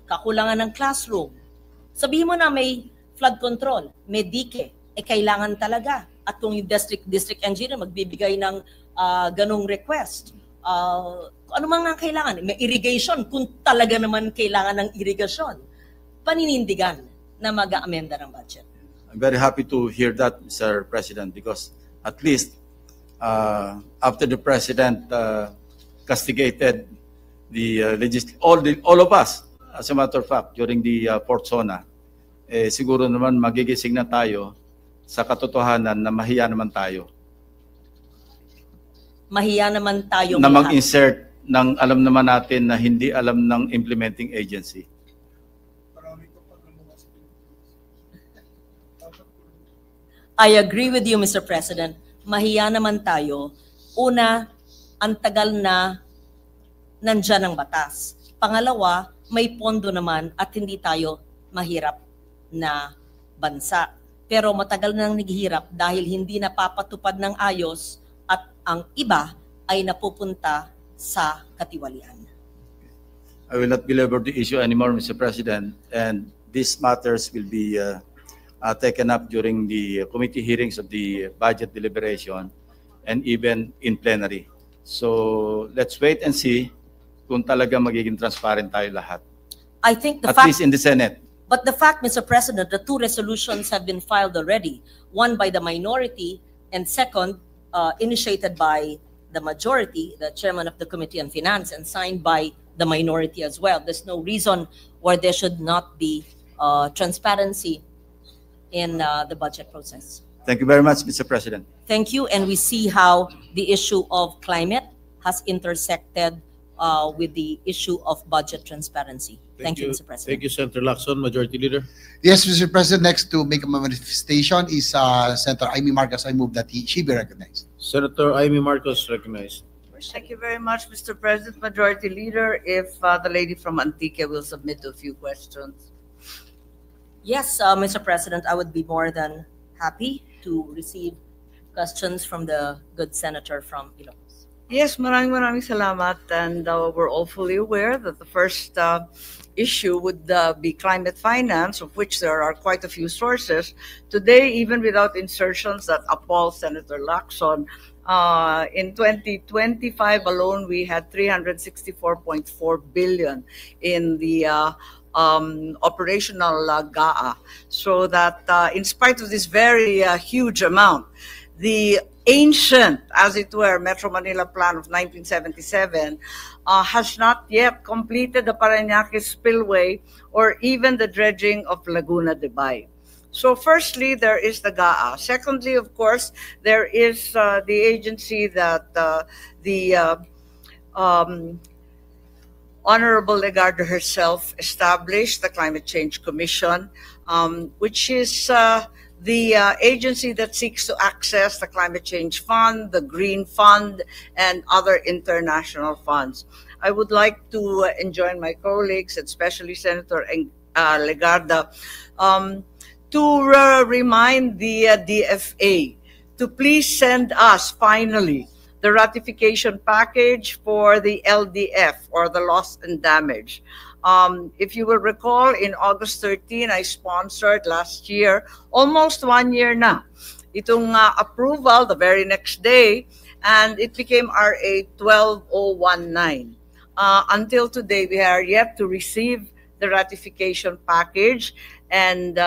kakulangan ng classroom, sabihin mo na may flood control, may dike, kailangan talaga. At kung yung district engineer magbibigay ng ganong request, ano man ang kailangan, may irrigation, kung talaga naman kailangan ng irrigation, paninindigan na mag-aamenda ng budget. I'm very happy to hear that, Mr. President, because at least after the President castigated all of us, as a matter of fact, during the Port Zona, siguro naman magigising na tayo sa katotohanan na mahiya naman tayo Mahiya naman tayo na lahat. mag-insert ng alam naman natin na hindi alam ng implementing agency. I agree with you, Mr. President. Mahiya naman tayo. Una, ang tagal na nandyan ang batas. Pangalawa, may pondo naman at hindi tayo mahirap na bansa. Pero matagal na nang naghihirap dahil hindi napapatupad ng ayos at ang iba ay napupunta sa katiwalian. I will not belabor the issue anymore, Mr. President, and these matters will be taken up during the committee hearings of the budget deliberation and even in plenary. So let's wait and see kung talaga magiging transparent tayo lahat. I think the At fact, least in the Senate. but the fact, Mr. President, the 2 resolutions have been filed already. One by the minority, and second, initiated by the majority, the chairman of the Committee on Finance, and signed by the minority as well. There's no reason why there should not be transparency in the budget process. Thank you very much, Mr. President. Thank you, and we see how the issue of climate has intersected with the issue of budget transparency. Thank you, Mr. President. Thank you, Senator Lacson. Majority Leader. Yes, Mr. President. Next to make a manifestation is Senator Amy Marcos. I move that she be recognized. Senator Amy Marcos recognized. Thank you very much, Mr. President. Majority Leader, if the lady from Antique will submit a few questions. Yes, Mr. President, I would be more than happy to receive questions from the good senator from Ilocos. Yes, maraming salamat, and we're all fully aware that the first issue would be climate finance, of which there are quite a few sources. Today, even without insertions that appall Senator Lacson, in 2025 alone, we had 364.4 billion in the operational GAA. So that in spite of this very huge amount, the ancient, as it were, Metro Manila Plan of 1977 has not yet completed the Parañaque Spillway or even the dredging of Laguna de Bay. So firstly, there is the GAA. Secondly, of course, there is the agency that the Honorable Legarda herself established, the Climate Change Commission, which is the agency that seeks to access the Climate Change Fund, the Green Fund, and other international funds. I would like to enjoin my colleagues, especially Senator Legarda, to remind the DFA to please send us finally the ratification package for the LDF, or the loss and damage. If you will recall, in August 13, I sponsored last year, almost 1 year na, itong approval the very next day, and it became RA 12019. Until today, we are yet to receive the ratification package, and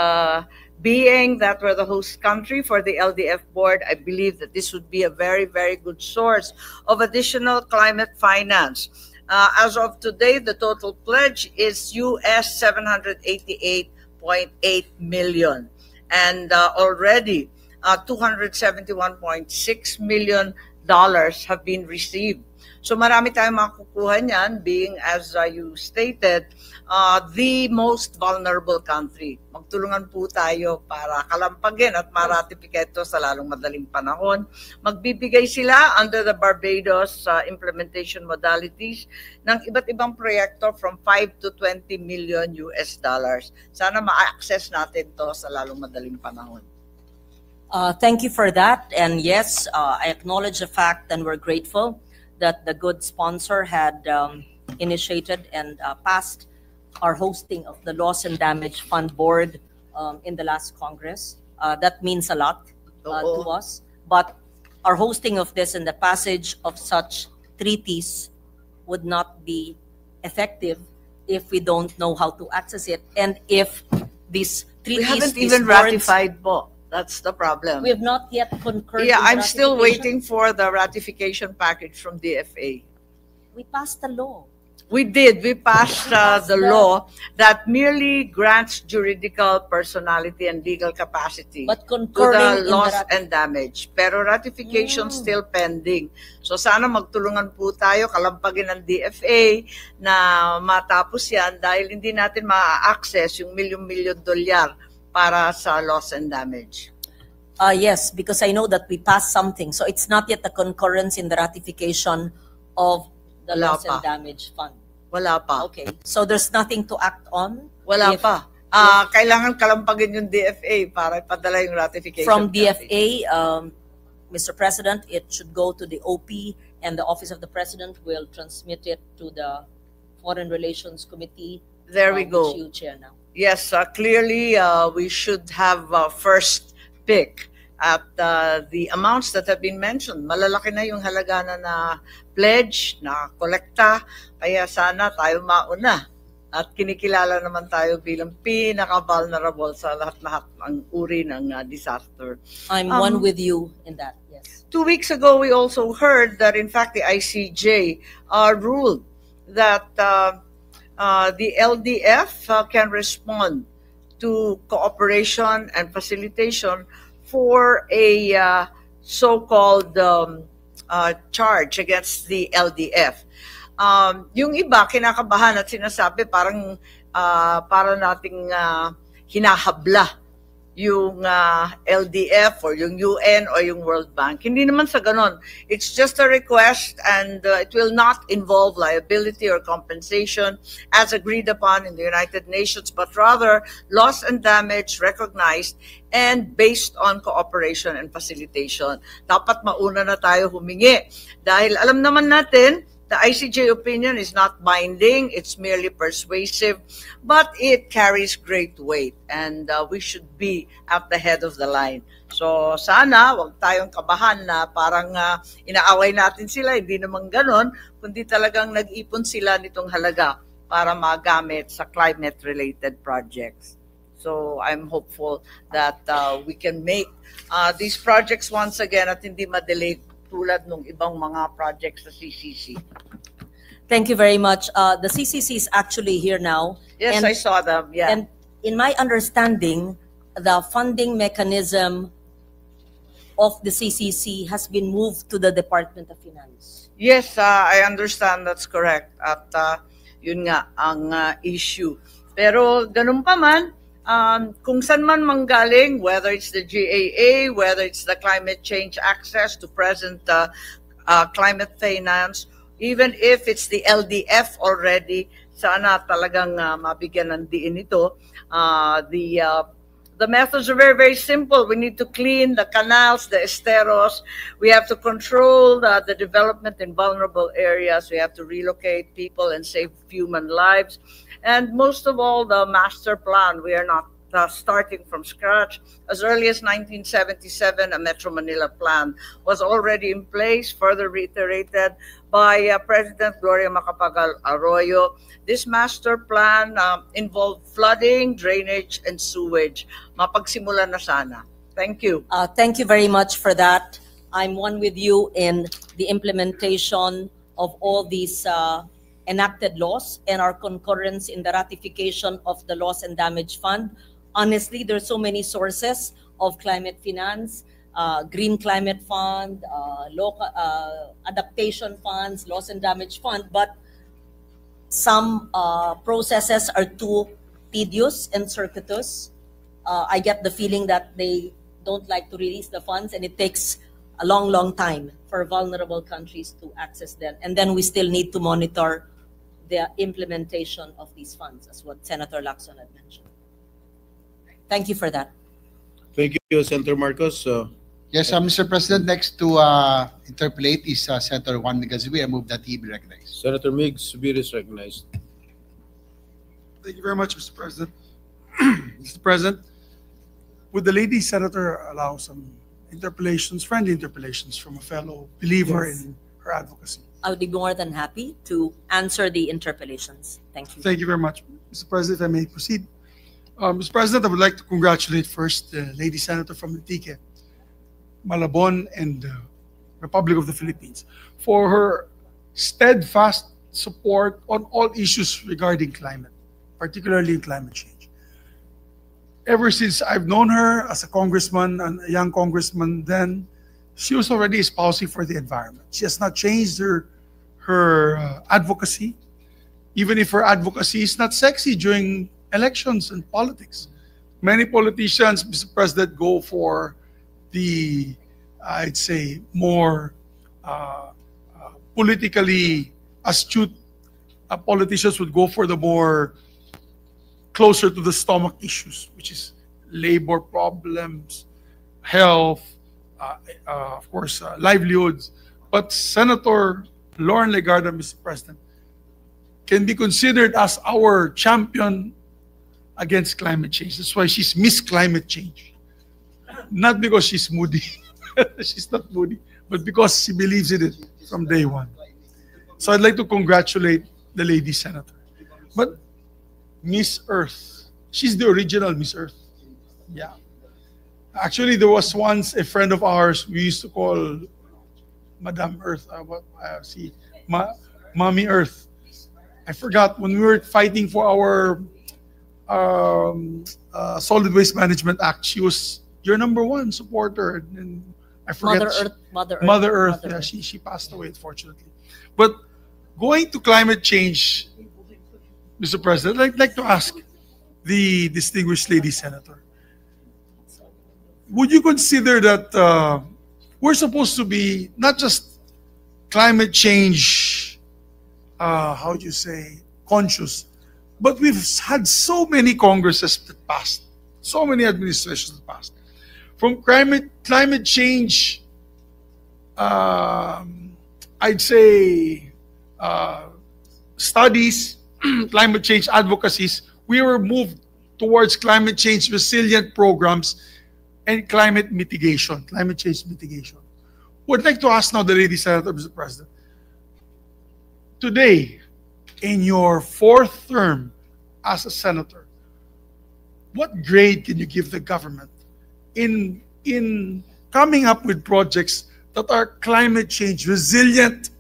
being that we're the host country for the LDF board, I believe that this would be a very, very good source of additional climate finance. As of today, the total pledge is US $788.8 million, and already $271.6 million have been received. So marami tayong makukuha niyan, being, as you stated, the most vulnerable country. Magtulungan po tayo para kalampagin at maratify ito sa lalong madaling panahon. Magbibigay sila under the Barbados implementation modalities ng iba't ibang proyekto from 5 to 20 million US dollars. Sana ma-access natin to sa lalong madaling panahon. Thank you for that. And yes, I acknowledge the fact, and we're grateful that the good sponsor had initiated and passed our hosting of the Loss and Damage Fund Board in the last Congress. That means a lot to us. But our hosting of this and the passage of such treaties would not be effective if we don't know how to access it. And if these treaties... We haven't even ratified po. That's the problem. We have not yet concurred. Yeah, I'm still waiting for the ratification package from DFA. We passed the law. We did. We passed the law that merely grants juridical personality and legal capacity But to concurring the loss and damage. Pero ratification still pending. So sana magtulungan po tayo, kalampagin ng DFA na matapos yan dahil hindi natin ma-access yung milyon-milyon dolyar para sa loss and damage. Yes, because I know that we passed something. So it's not yet the concurrence in the ratification of the Wala loss pa. and damage fund. Wala pa. Okay. So there's nothing to act on? Wala If- pa. Kailangan kalampagin yung DFA para ipadala yung ratification. From DFA, Mr. President, it should go to the OP, and the Office of the President will transmit it to the Foreign Relations Committee. There we go. Which you chair now. Yes, clearly we should have first pick at the amounts that have been mentioned. Malalaki na yung halaga na pledge, na kolekta, kaya sana tayo mauna. At kinikilala naman tayo bilang pinaka-vulnerable sa lahat-lahat ng uri ng disaster. I'm one with you in that, yes. 2 weeks ago, we also heard that in fact the ICJ ruled that the LDF can respond to cooperation and facilitation for a so-called charge against the LDF. Yung iba, kinakabahan at sinasabi parang para nating hinahabla yung LDF or yung UN or yung World Bank. Hindi naman sa ganon. It's just a request and it will not involve liability or compensation as agreed upon in the United Nations, but rather loss and damage recognized and based on cooperation and facilitation. Dapat mauna na tayo humingi dahil alam naman natin the ICJ opinion is not binding, it's merely persuasive, but it carries great weight and we should be at the head of the line. So sana wag tayong kabahan na parang inaaway natin sila, hindi naman ganon, kundi talagang nag-ipon sila nitong halaga para magamit sa climate-related projects. So I'm hopeful that we can make these projects once again at hindi ma-delay tulad ng ibang mga projects sa CCC. Thank you very much. The CCC is actually here now. Yes, and, I saw them. Yeah. And in my understanding, the funding mechanism of the CCC has been moved to the Department of Finance. Yes, I understand that's correct. At yun nga ang issue. Pero ganun pa man, kung saan man manggaling, whether it's the GAA, whether it's the climate change access to present climate finance, even if it's the LDF already, sana talagang mabigyan ng diin ito. The methods are very, very simple. We need to clean the canals, the esteros. We have to control the development in vulnerable areas. We have to relocate people and save human lives. And most of all, the master plan. We are not starting from scratch. As early as 1977, a Metro Manila plan was already in place, further reiterated by President Gloria Macapagal Arroyo. This master plan involved flooding, drainage, and sewage. Mapagsimulan na sana. Thank you. Thank you very much for that. I'm one with you in the implementation of all these enacted laws and our concurrence in the ratification of the Loss and Damage Fund. Honestly, there's so many sources of climate finance, Green Climate Fund, local adaptation funds, Loss and Damage Fund, but some processes are too tedious and circuitous. I get the feeling that they don't like to release the funds and it takes a long, long time for vulnerable countries to access them. And then we still need to monitor the implementation of these funds, as what Senator Lacson had mentioned. Thank you for that. Thank you, Senator Marcos. Yes, Mr. President, next to interpolate is Senator Juan Migazui. I move that he be recognized. Senator Migs Subir is recognized. Thank you very much, Mr. President. Mr. President, would the lady senator allow some interpellations, friendly interpellations from a fellow believer in her advocacy? I would be more than happy to answer the interpellations. Thank you. Thank you very much. Mr. President, if I may proceed. Mr. President, I would like to congratulate first the lady senator from Litique, Malabon, and Republic of the Philippines for her steadfast support on all issues regarding climate, particularly climate change. Ever since I've known her as a congressman, and a young congressman then, she was already espousing for the environment. She has not changed her advocacy, even if her advocacy is not sexy during elections and politics. Many politicians, Mr. President, go for the, I'd say, more politically astute politicians would go for the more closer to the stomach issues, which is labor problems, health, of course, livelihoods. But Senator Lauren Legarda, Mr. President, can be considered as our champion against climate change. That's why she's Miss Climate Change. Not because she's moody. She's not moody, but because she believes in it from day one. So I'd like to congratulate the lady senator. But Miss Earth, she's the original Miss Earth. Yeah. Actually, there was once a friend of ours we used to call Madame Earth. Mommy Earth. I forgot when we were fighting for our Solid Waste Management Act. She was your #1 supporter, and I forget. Mother Earth. Mother Earth. Yeah, she passed away, unfortunately. But Going to climate change, Mr. President, I'd like to ask the distinguished lady senator, would you consider that we're supposed to be not just climate change, how do you say, conscious, but we've had so many Congresses that passed, so many administrations that passed. From climate change, I'd say studies, climate change advocacies, we were moved towards climate change resilient programs and climate change mitigation. Would like to ask now the lady senator, Mr. President, today, in your 4th term as a senator, what grade can you give the government in coming up with projects that are climate change resilient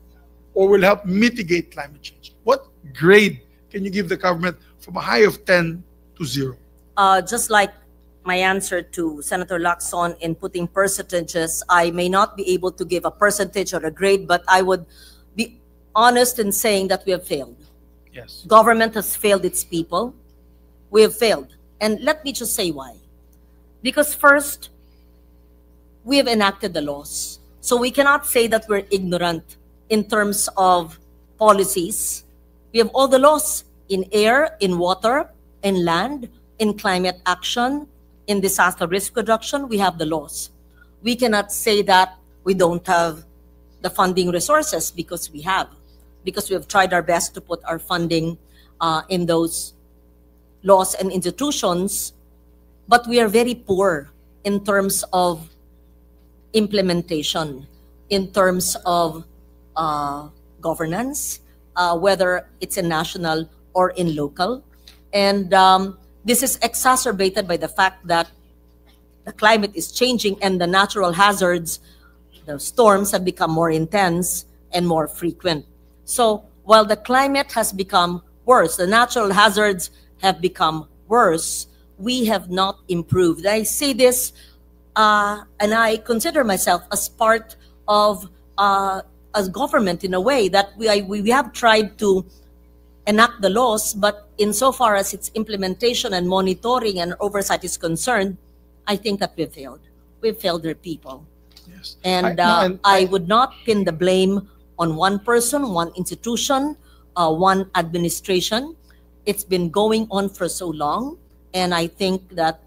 or will help mitigate climate change? What grade can you give the government from a high of 10 to 0? Just like my answer to Senator Lacson in putting percentages, I may not be able to give a percentage or a grade, but I would be honest in saying that we have failed. Yes. Government has failed its people. We have failed. And let me just say why. Because first, we have enacted the laws. So we cannot say that we're ignorant in terms of policies. We have all the laws in air, in water, in land, in climate action, in disaster risk reduction. We have the laws. We cannot say that we don't have the funding resources because we have tried our best to put our funding in those laws and institutions, but we are very poor in terms of implementation, in terms of governance, whether it's in national or in local. And this is exacerbated by the fact that the climate is changing and the natural hazards, the storms have become more intense and more frequent. So while the climate has become worse, the natural hazards have become worse, we have not improved. I say this and I consider myself as part of as government in a way that we have tried to enact the laws, but insofar as its implementation and monitoring and oversight is concerned, I think that we've failed. We've failed their people. Yes. And I would not pin the blame on one person, one institution, one administration. It's been going on for so long, and I think that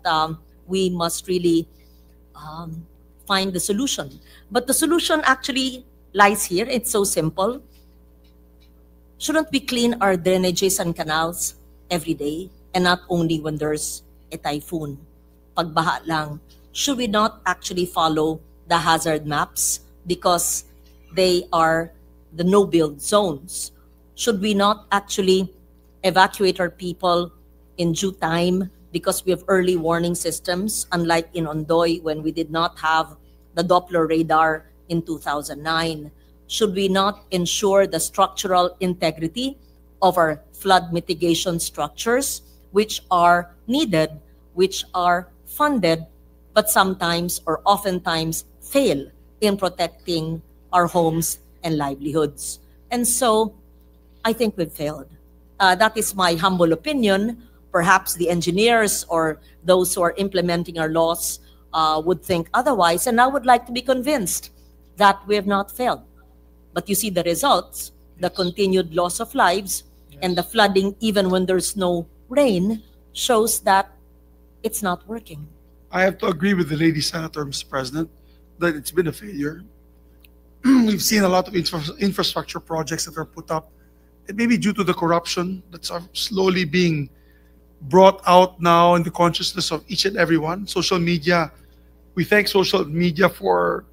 we must really find the solution. But the solution actually lies here. It's so simple. Shouldn't we clean our drainages and canals every day, and not only when there's a typhoon? Pagbaha lang. Should we not actually follow the hazard maps because they are the no-build zones? Should we not actually evacuate our people in due time because we have early warning systems, unlike in Ondoy when we did not have the Doppler radar in 2009? Should we not ensure the structural integrity of our flood mitigation structures, which are needed, which are funded, but sometimes or oftentimes fail in protecting our homes and livelihoods? And so I think we've failed. That is my humble opinion. Perhaps the engineers or those who are implementing our laws would think otherwise, and I would like to be convinced that we have not failed. But you see the results, the continued loss of lives, and the flooding even when there's no rain shows that it's not working. I have to agree with the lady senator, Mr. President, that it's been a failure. We've seen a lot of infrastructure projects that are put up. It may be due to the corruption that's slowly being brought out now in the consciousness of each and everyone. Social media, we thank social media for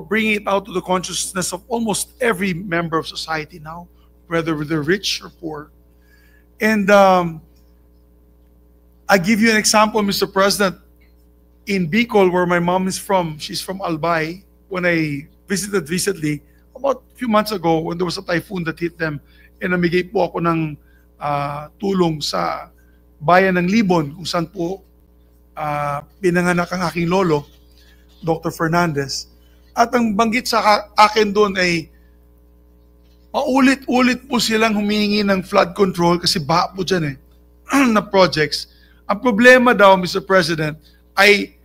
bringing it out to the consciousness of almost every member of society now, whether they're rich or poor. And I give you an example, Mr. President. In Bicol, where my mom is from, she's from Albay, when I visited recently, about a few months ago, when there was a typhoon that hit them, and namigay po ako ng tulong sa bayan ng Libon, kung saan po pinanganak ang aking lolo, Dr. Fernandez. At ang banggit sa akin doon ay paulit-ulit po silang humingi ng flood control kasi baha po dyan na projects. Ang problema daw, Mr. President, ay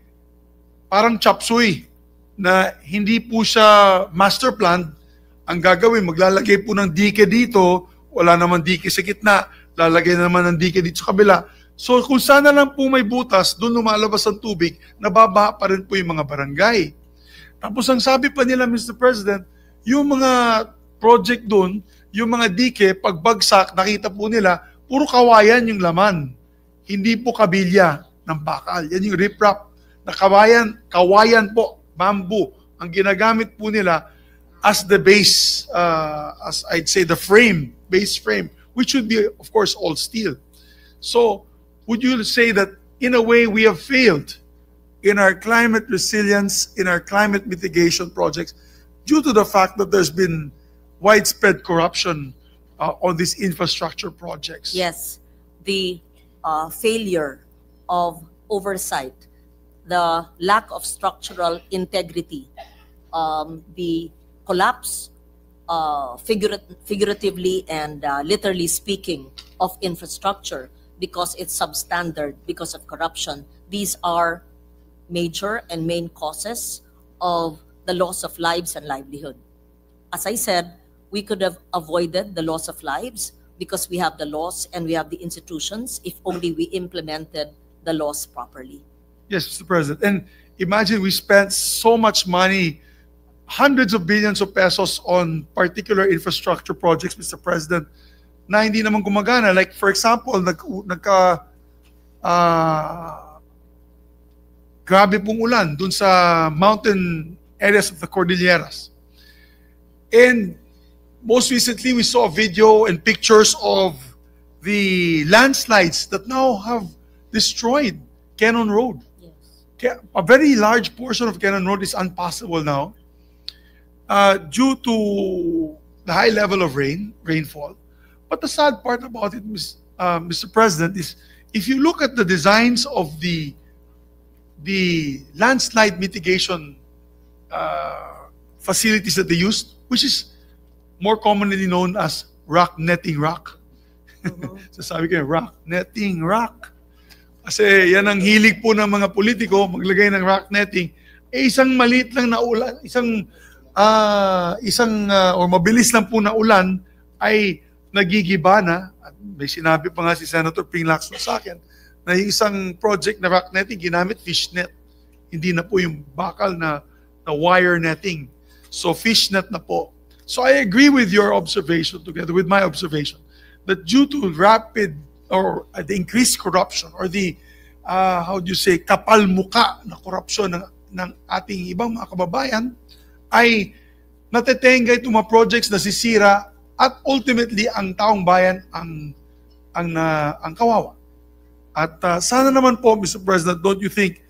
parang chop suey na hindi po siya master plan. Ang gagawin, maglalagay po ng dike dito, wala naman dike sa gitna, lalagay na naman ng dike dito sa kabila. So kung sana lang po may butas, doon lumalabas ang tubig, nababaha pa rin po yung mga barangay. Tapos ang sabi pa nila, Mr. President, yung mga project doon, yung mga dike, pagbagsak, nakita po nila, puro kawayan yung laman. Hindi po kabilya ng bakal. Yan yung riprap na kawayan po, bamboo, ang ginagamit po nila as the base, as I'd say the frame, base frame, which should be, of course, all steel. So, would you say that in a way we have failed in our climate resilience, in our climate mitigation projects, due to the fact that there's been widespread corruption on these infrastructure projects? Yes, the failure of oversight, the lack of structural integrity, the collapse, figuratively and literally speaking, of infrastructure because it's substandard, because of corruption. These are major and main causes of the loss of lives and livelihood. As I said, we could have avoided the loss of lives because we have the laws and we have the institutions if only we implemented the laws properly. Yes, Mr. President. And imagine we spent so much money, hundreds of billions of pesos on particular infrastructure projects, Mr. President, na hindi naman gumagana. Like, for example, grabe pong ulan dun sa mountain areas of the Cordilleras. And most recently, we saw a video and pictures of the landslides that now have destroyed Cannon Road. Yes. A very large portion of Cannon Road is unpassable now due to the high level of rainfall. But the sad part about it, Mr. President, is if you look at the designs of the landslide mitigation facilities that they used, which is more commonly known as rock netting rock. So sabi ko, rock netting rock. Kasi yan ang hilig po ng mga politiko, maglagay ng rock netting. Isang maliit lang na ulan, or mabilis lang po na ulan ay nagigiba na. At may sinabi pa nga si Senator Ping Lacson sa akin na yung isang project na rock netting ginamit fish net. Hindi na po yung bakal na wire netting. So fish net na po. So I agree with your observation, together with my observation, that due to rapid or the increased corruption or the, how do you say, kapal-muka na korupsyon ng ating ibang mga kababayan, ay natetenga itong mga projects na sisira at ultimately ang taong bayan ang kawawa. At sana naman po, Mr. President, don't you think,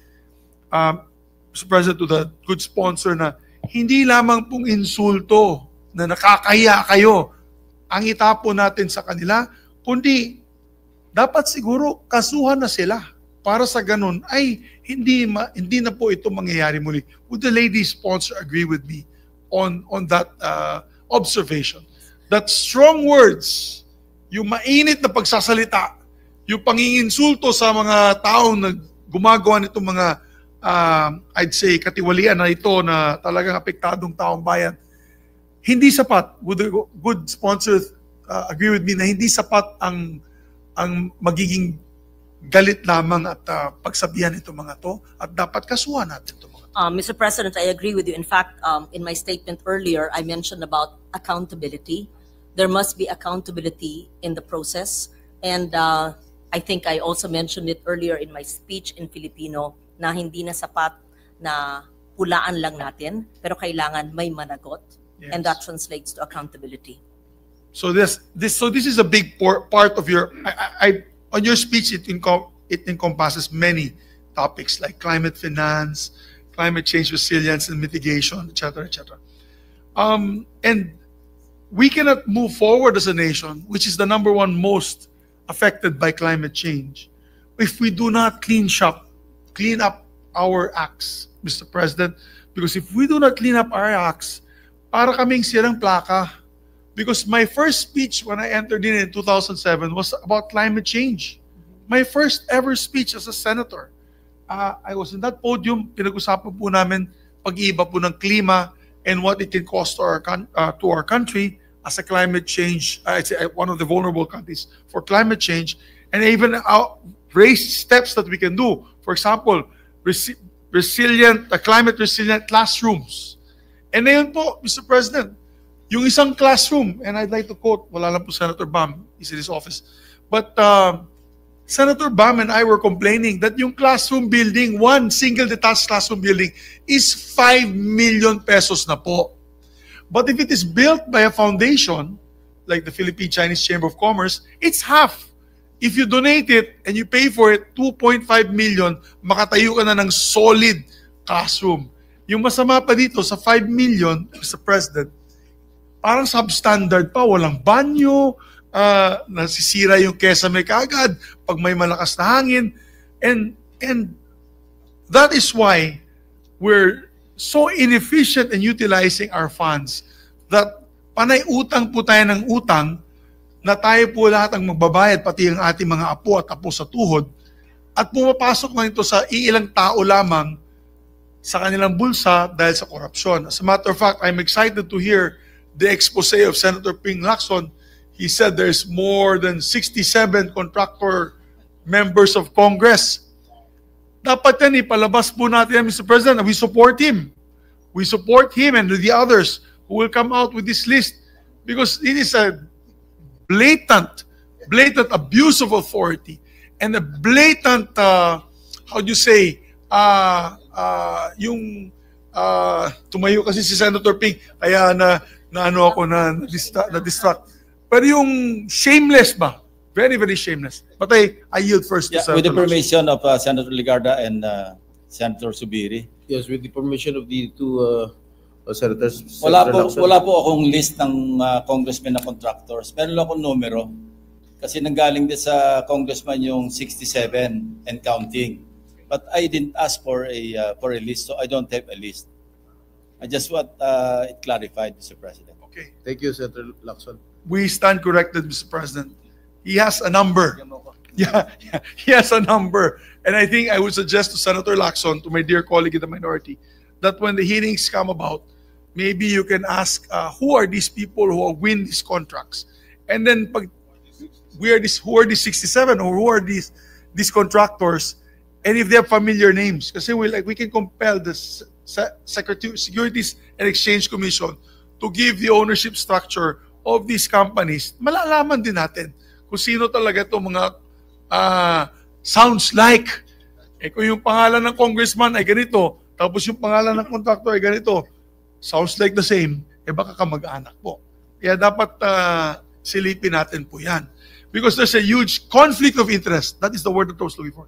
Mr. President, to the good sponsor, na hindi lamang pong insulto na nakakahiya kayo ang itapon natin sa kanila, kundi dapat siguro kasuhan na sila para sa ganun ay hindi na po ito mangyayari muli. Would the lady sponsor agree with me on that observation? That strong words, yung mainit na pagsasalita, yung panginginsulto sa mga taong na gumagawa nitong mga I'd say katiwalian na ito na talagang apektadong taong bayan, hindi sapat. Would the good sponsors agree with me na hindi sapat ang magiging galit lamang at pagsabihan itong mga to at dapat kasuhan natin itong mga to? Mr. President, I agree with you. In fact, in my statement earlier, I mentioned about accountability. There must be accountability in the process. And I think I also mentioned it earlier in my speech in Filipino na hindi na sapat na hulaan lang natin, pero kailangan may managot. Yes. And that translates to accountability. So this is a big part of your on your speech. It encompasses many topics like climate finance, climate change resilience and mitigation, etc., etc. And we cannot move forward as a nation, which is the number one most affected by climate change, if we do not clean up our acts, Mr. President. Because if we do not clean up our acts, para kaming sirang plaka, Because my first speech when I entered in 2007 was about climate change. My first ever speech as a senator. I was in that podium, pinag-usapan po namin pag-iiba po ng klima and what it can cost to our country as a climate change, it's one of the vulnerable countries for climate change, and even raise steps that we can do. For example, climate resilient classrooms. And ngayon po, Mr. President, yung isang classroom, and I'd like to quote, wala lang po Senator Bam, he's in his office, but Senator Bam and I were complaining that yung classroom building, one single detached classroom building, is 5 million pesos na po. But if it is built by a foundation, like the Philippine-Chinese Chamber of Commerce, it's half. If you donate it and you pay for it, 2.5 million, makatayo ka na ng solid classroom. Yung masama pa dito sa 5 million, Mr. President, parang substandard pa, walang banyo, nasisira yung kesame kaagad pag may malakas na hangin. And that is why we're so inefficient in utilizing our funds that panay utang po tayo ng utang na tayo po lahat ang magbabayad, pati ang ating mga apo at apo sa tuhod, at pumapasok na ito sa iilang tao lamang sa kanilang bulsa dahil sa korupsyon. As a matter of fact, I'm excited to hear the expose of Senator Ping Lacson. He said there's more than 67 contractor members of Congress. Dapat yan, ipalabas po natin yan, Mr. President, and we support him. We support him and the others who will come out with this list because it is a blatant abuse of authority and a blatant, how do you say, tumayo kasi si Senator Ping, kaya na-distract. Pero yung shameless ba? Very, very shameless. But I yield first to Senator with the permission of Senator Ligarda and Senator Subiri. Yes, with the permission of the two senators. Wala Senator po akong list ng congressmen na contractors. Meron lang akong numero. Kasi nanggaling din sa congressman yung 67 and counting. But I didn't ask for a list, so I don't have a list. I just want it clarified, Mr. President. Okay. Thank you, Senator Lacson. We stand corrected, Mr. President. He has a number. Yeah, he has a number. And I think I would suggest to Senator Lacson, to my dear colleague in the minority, that when the hearings come about, maybe you can ask who are these people who win these contracts? And then who are these 67 or who are these contractors? And if they have familiar names, kasi we can compel the Securities and Exchange Commission to give the ownership structure of these companies. Malalaman din natin kung sino talaga itong mga sounds like. Kung yung pangalan ng congressman ay ganito, tapos yung pangalan ng contractor ay ganito, sounds like the same, baka kamag-anak po. Kaya dapat silipin natin po yan. Because there's a huge conflict of interest. That is the word that I was looking for.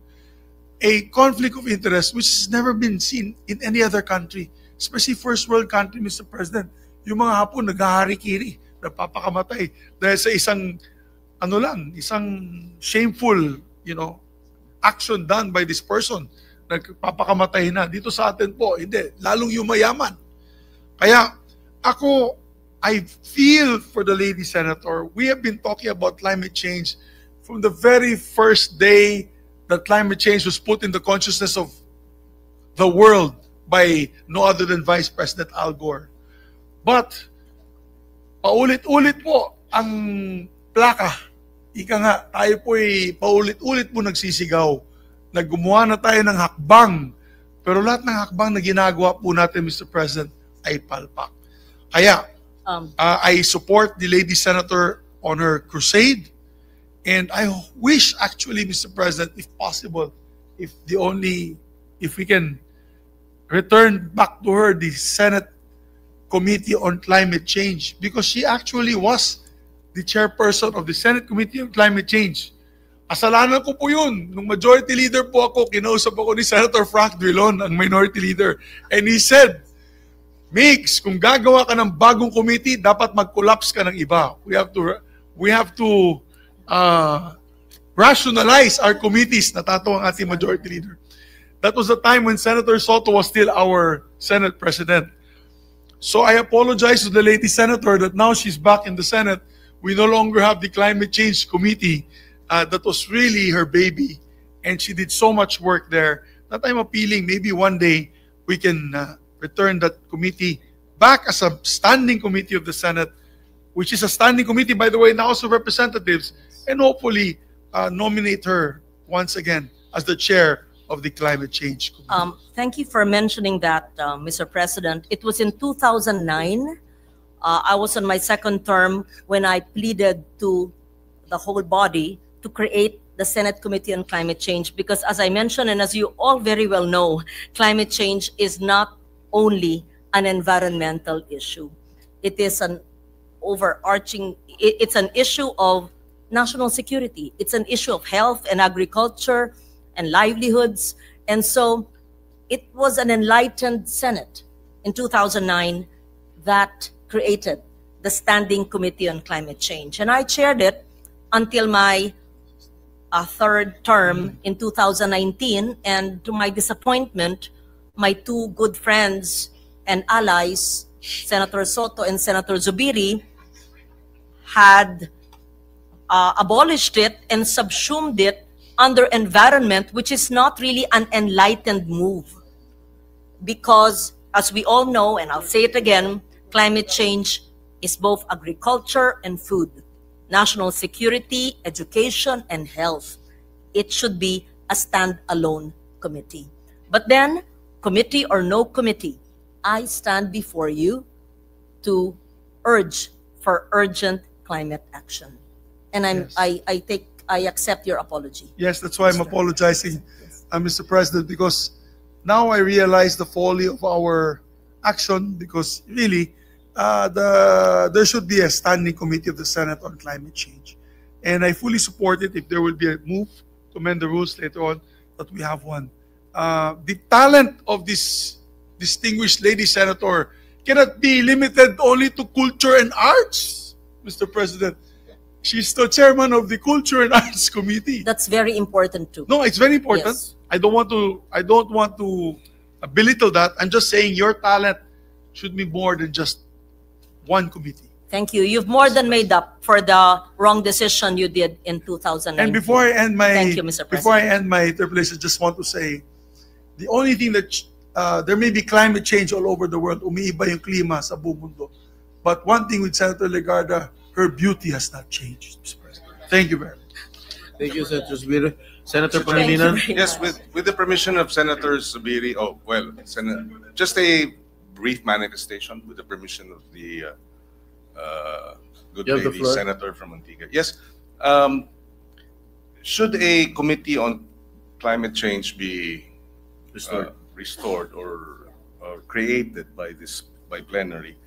A conflict of interest which has never been seen in any other country, especially first world country, Mr. President. Yung mga Hapon naghahari-kiri, napapakamatay dahil sa isang shameful, action done by this person. Nagpapakamatay na. Dito sa atin po, hindi. Lalong yung mayaman. Kaya, I feel for the lady senator. We have been talking about climate change from the very first day that climate change was put in the consciousness of the world by no other than Vice President Al Gore. But, paulit-ulit po ang plaka. Ika nga, tayo po'y paulit-ulit po nagsisigaw. Naggumawa na tayo ng hakbang. Pero lahat ng hakbang na ginagawa po natin, Mr. President, ay palpak. Kaya, I support the lady senator on her crusade. And I wish actually, Mr. President, if possible, if we can return back to her the Senate Committee on Climate Change, because she actually was the chairperson of the Senate Committee on Climate Change. Kasalanan ko po yun. Nung majority leader po ako, kinausap ako ni Senator Frank Drilon, ang minority leader. And he said, Migs, kung gagawa ka ng bagong committee, dapat mag-collapse ka ng iba. We have to rationalize our committees. Natatawa ang ating majority leader. That was the time when Senator Soto was still our Senate President. So I apologize to the lady senator that now she's back in the Senate. We no longer have the Climate Change Committee. That was really her baby. And she did so much work there that I'm appealing maybe one day we can return that committee back as a standing committee of the Senate, which is a standing committee, by the way, in the House of Representatives, and hopefully nominate her once again as the chair of the Climate Change Committee. Thank you for mentioning that, Mr. President. It was in 2009. I was on my second term when I pleaded to the whole body to create the Senate Committee on Climate Change, because as I mentioned, and as you all very well know, climate change is not only an environmental issue. It is an overarching, it's an issue of national security. It's an issue of health and agriculture and livelihoods. And so it was an enlightened Senate in 2009 that created the Standing Committee on Climate Change. And I chaired it until my third term in 2019. And to my disappointment, my two good friends and allies, Senator Soto and Senator Zubiri, had abolished it and subsumed it under environment, which is not really an enlightened move. Because, as we all know, and I'll say it again, climate change is both agriculture and food, national security, education, and health. It should be a standalone committee. But then, committee or no committee, I stand before you to urge for urgent climate action. And I accept your apology. Yes, that's why I'm apologizing, Mr. President, because now I realize the folly of our action, because really, there should be a standing committee of the Senate on climate change. And I fully support it if there will be a move to amend the rules later on, that we have one. The talent of this distinguished lady senator cannot be limited only to culture and arts, Mr. President. She's the chairman of the Culture and Arts Committee. That's very important too. No, it's very important. Yes. I don't want to belittle that. I'm just saying your talent should be more than just one committee. Thank you. You've more than made up for the wrong decision you did in 2009. And before I end my Thank you, Mr. before I President. end my interpellation, just want to say the only thing that there may be climate change all over the world, umiiba yung klima sa buong mundo. But one thing with Senator Legarda, her beauty has not changed, Mr. President. Thank you very much. Thank you, Senator Zubiri. Senator Thank you Pangilinan. very Yes, much. with the permission of Senator Zubiri, just a brief manifestation with the permission of the good You have the lady floor. senator from Antigua. Yes, should a committee on climate change be restored or created by plenary?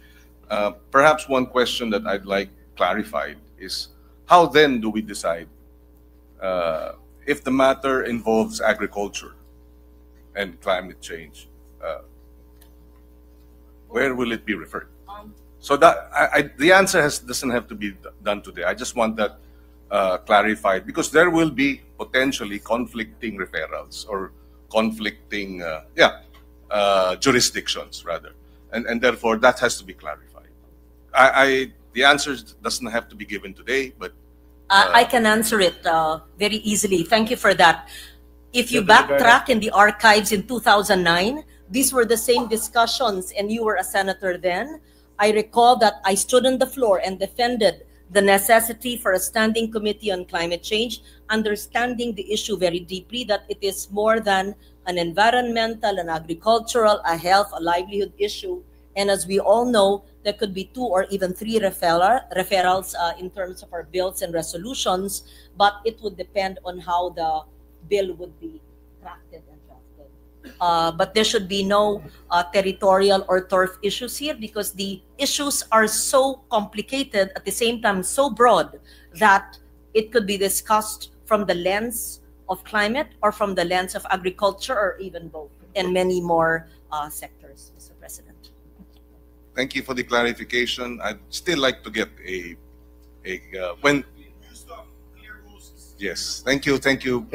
Perhaps one question that I'd like clarified is how then do we decide if the matter involves agriculture and climate change? Where will it be referred? So that the answer doesn't have to be done today. I just want that clarified, because there will be potentially conflicting referrals or conflicting jurisdictions rather, and therefore that has to be clarified. The answer doesn't have to be given today, but I can answer it very easily. Thank you for that. If you Senator backtrack in the archives in 2009, these were the same discussions, and you were a senator then. I recall that I stood on the floor and defended the necessity for a standing committee on climate change, understanding the issue very deeply, that it is more than an environmental, an agricultural, a health, a livelihood issue. And as we all know, there could be 2 or even 3 referrals in terms of our bills and resolutions, but it would depend on how the bill would be drafted and drafted. But there should be no territorial or turf issues here, because the issues are so complicated, at the same time so broad, that it could be discussed from the lens of climate or from the lens of agriculture, or even both, and many more sectors, Mr. President. thank you for the clarification. I'd still like to get when. Yes, thank you. Thank you.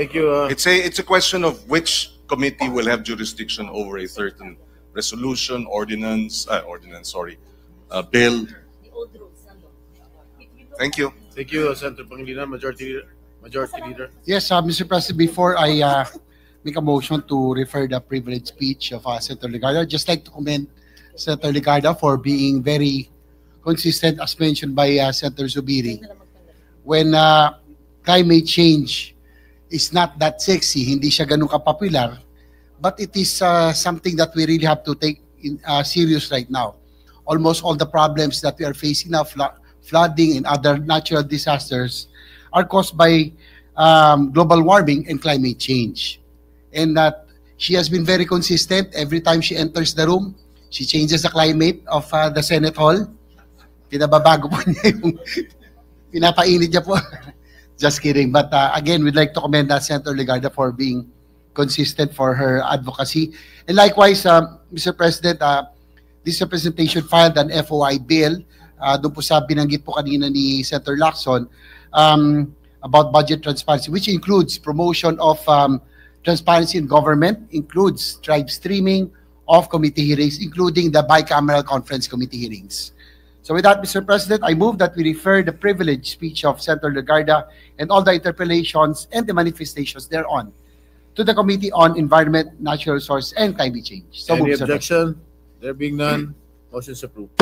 It's a question of which committee will have jurisdiction over a certain resolution, bill. Thank you. Thank you, Senator Pangilinan, Majority Leader. Yes, Mr. President, before I make a motion to refer the privilege speech of Senator Legarda, I'd just like to commend Senator Legarda for being very consistent, as mentioned by Senator Zubiri. When climate change is not that sexy, hindi siya ganun ka-popular, but it is something that we really have to take in serious right now. Almost all the problems that we are facing now, flooding and other natural disasters, are caused by global warming and climate change. And that she has been very consistent. Every time she enters the room, she changes the climate of the Senate Hall. Pinababago po niya yung pinapainit niya po. Just kidding. But again, we'd like to commend Senator Legarda for being consistent for her advocacy. And likewise, Mr. President, this representation filed an FOI bill. Doon po sa binanggit po kanina ni Senator Lacson about budget transparency, which includes promotion of transparency in government, includes tribe streaming of committee hearings, including the bicameral conference committee hearings. So with that, Mr. President, I move that we refer the privileged speech of Senator Legarda and all the interpellations and the manifestations thereon to the Committee on Environment, Natural Resources, and Climate Change. So Any moved, Sir President. objection? There being none, motion is approved.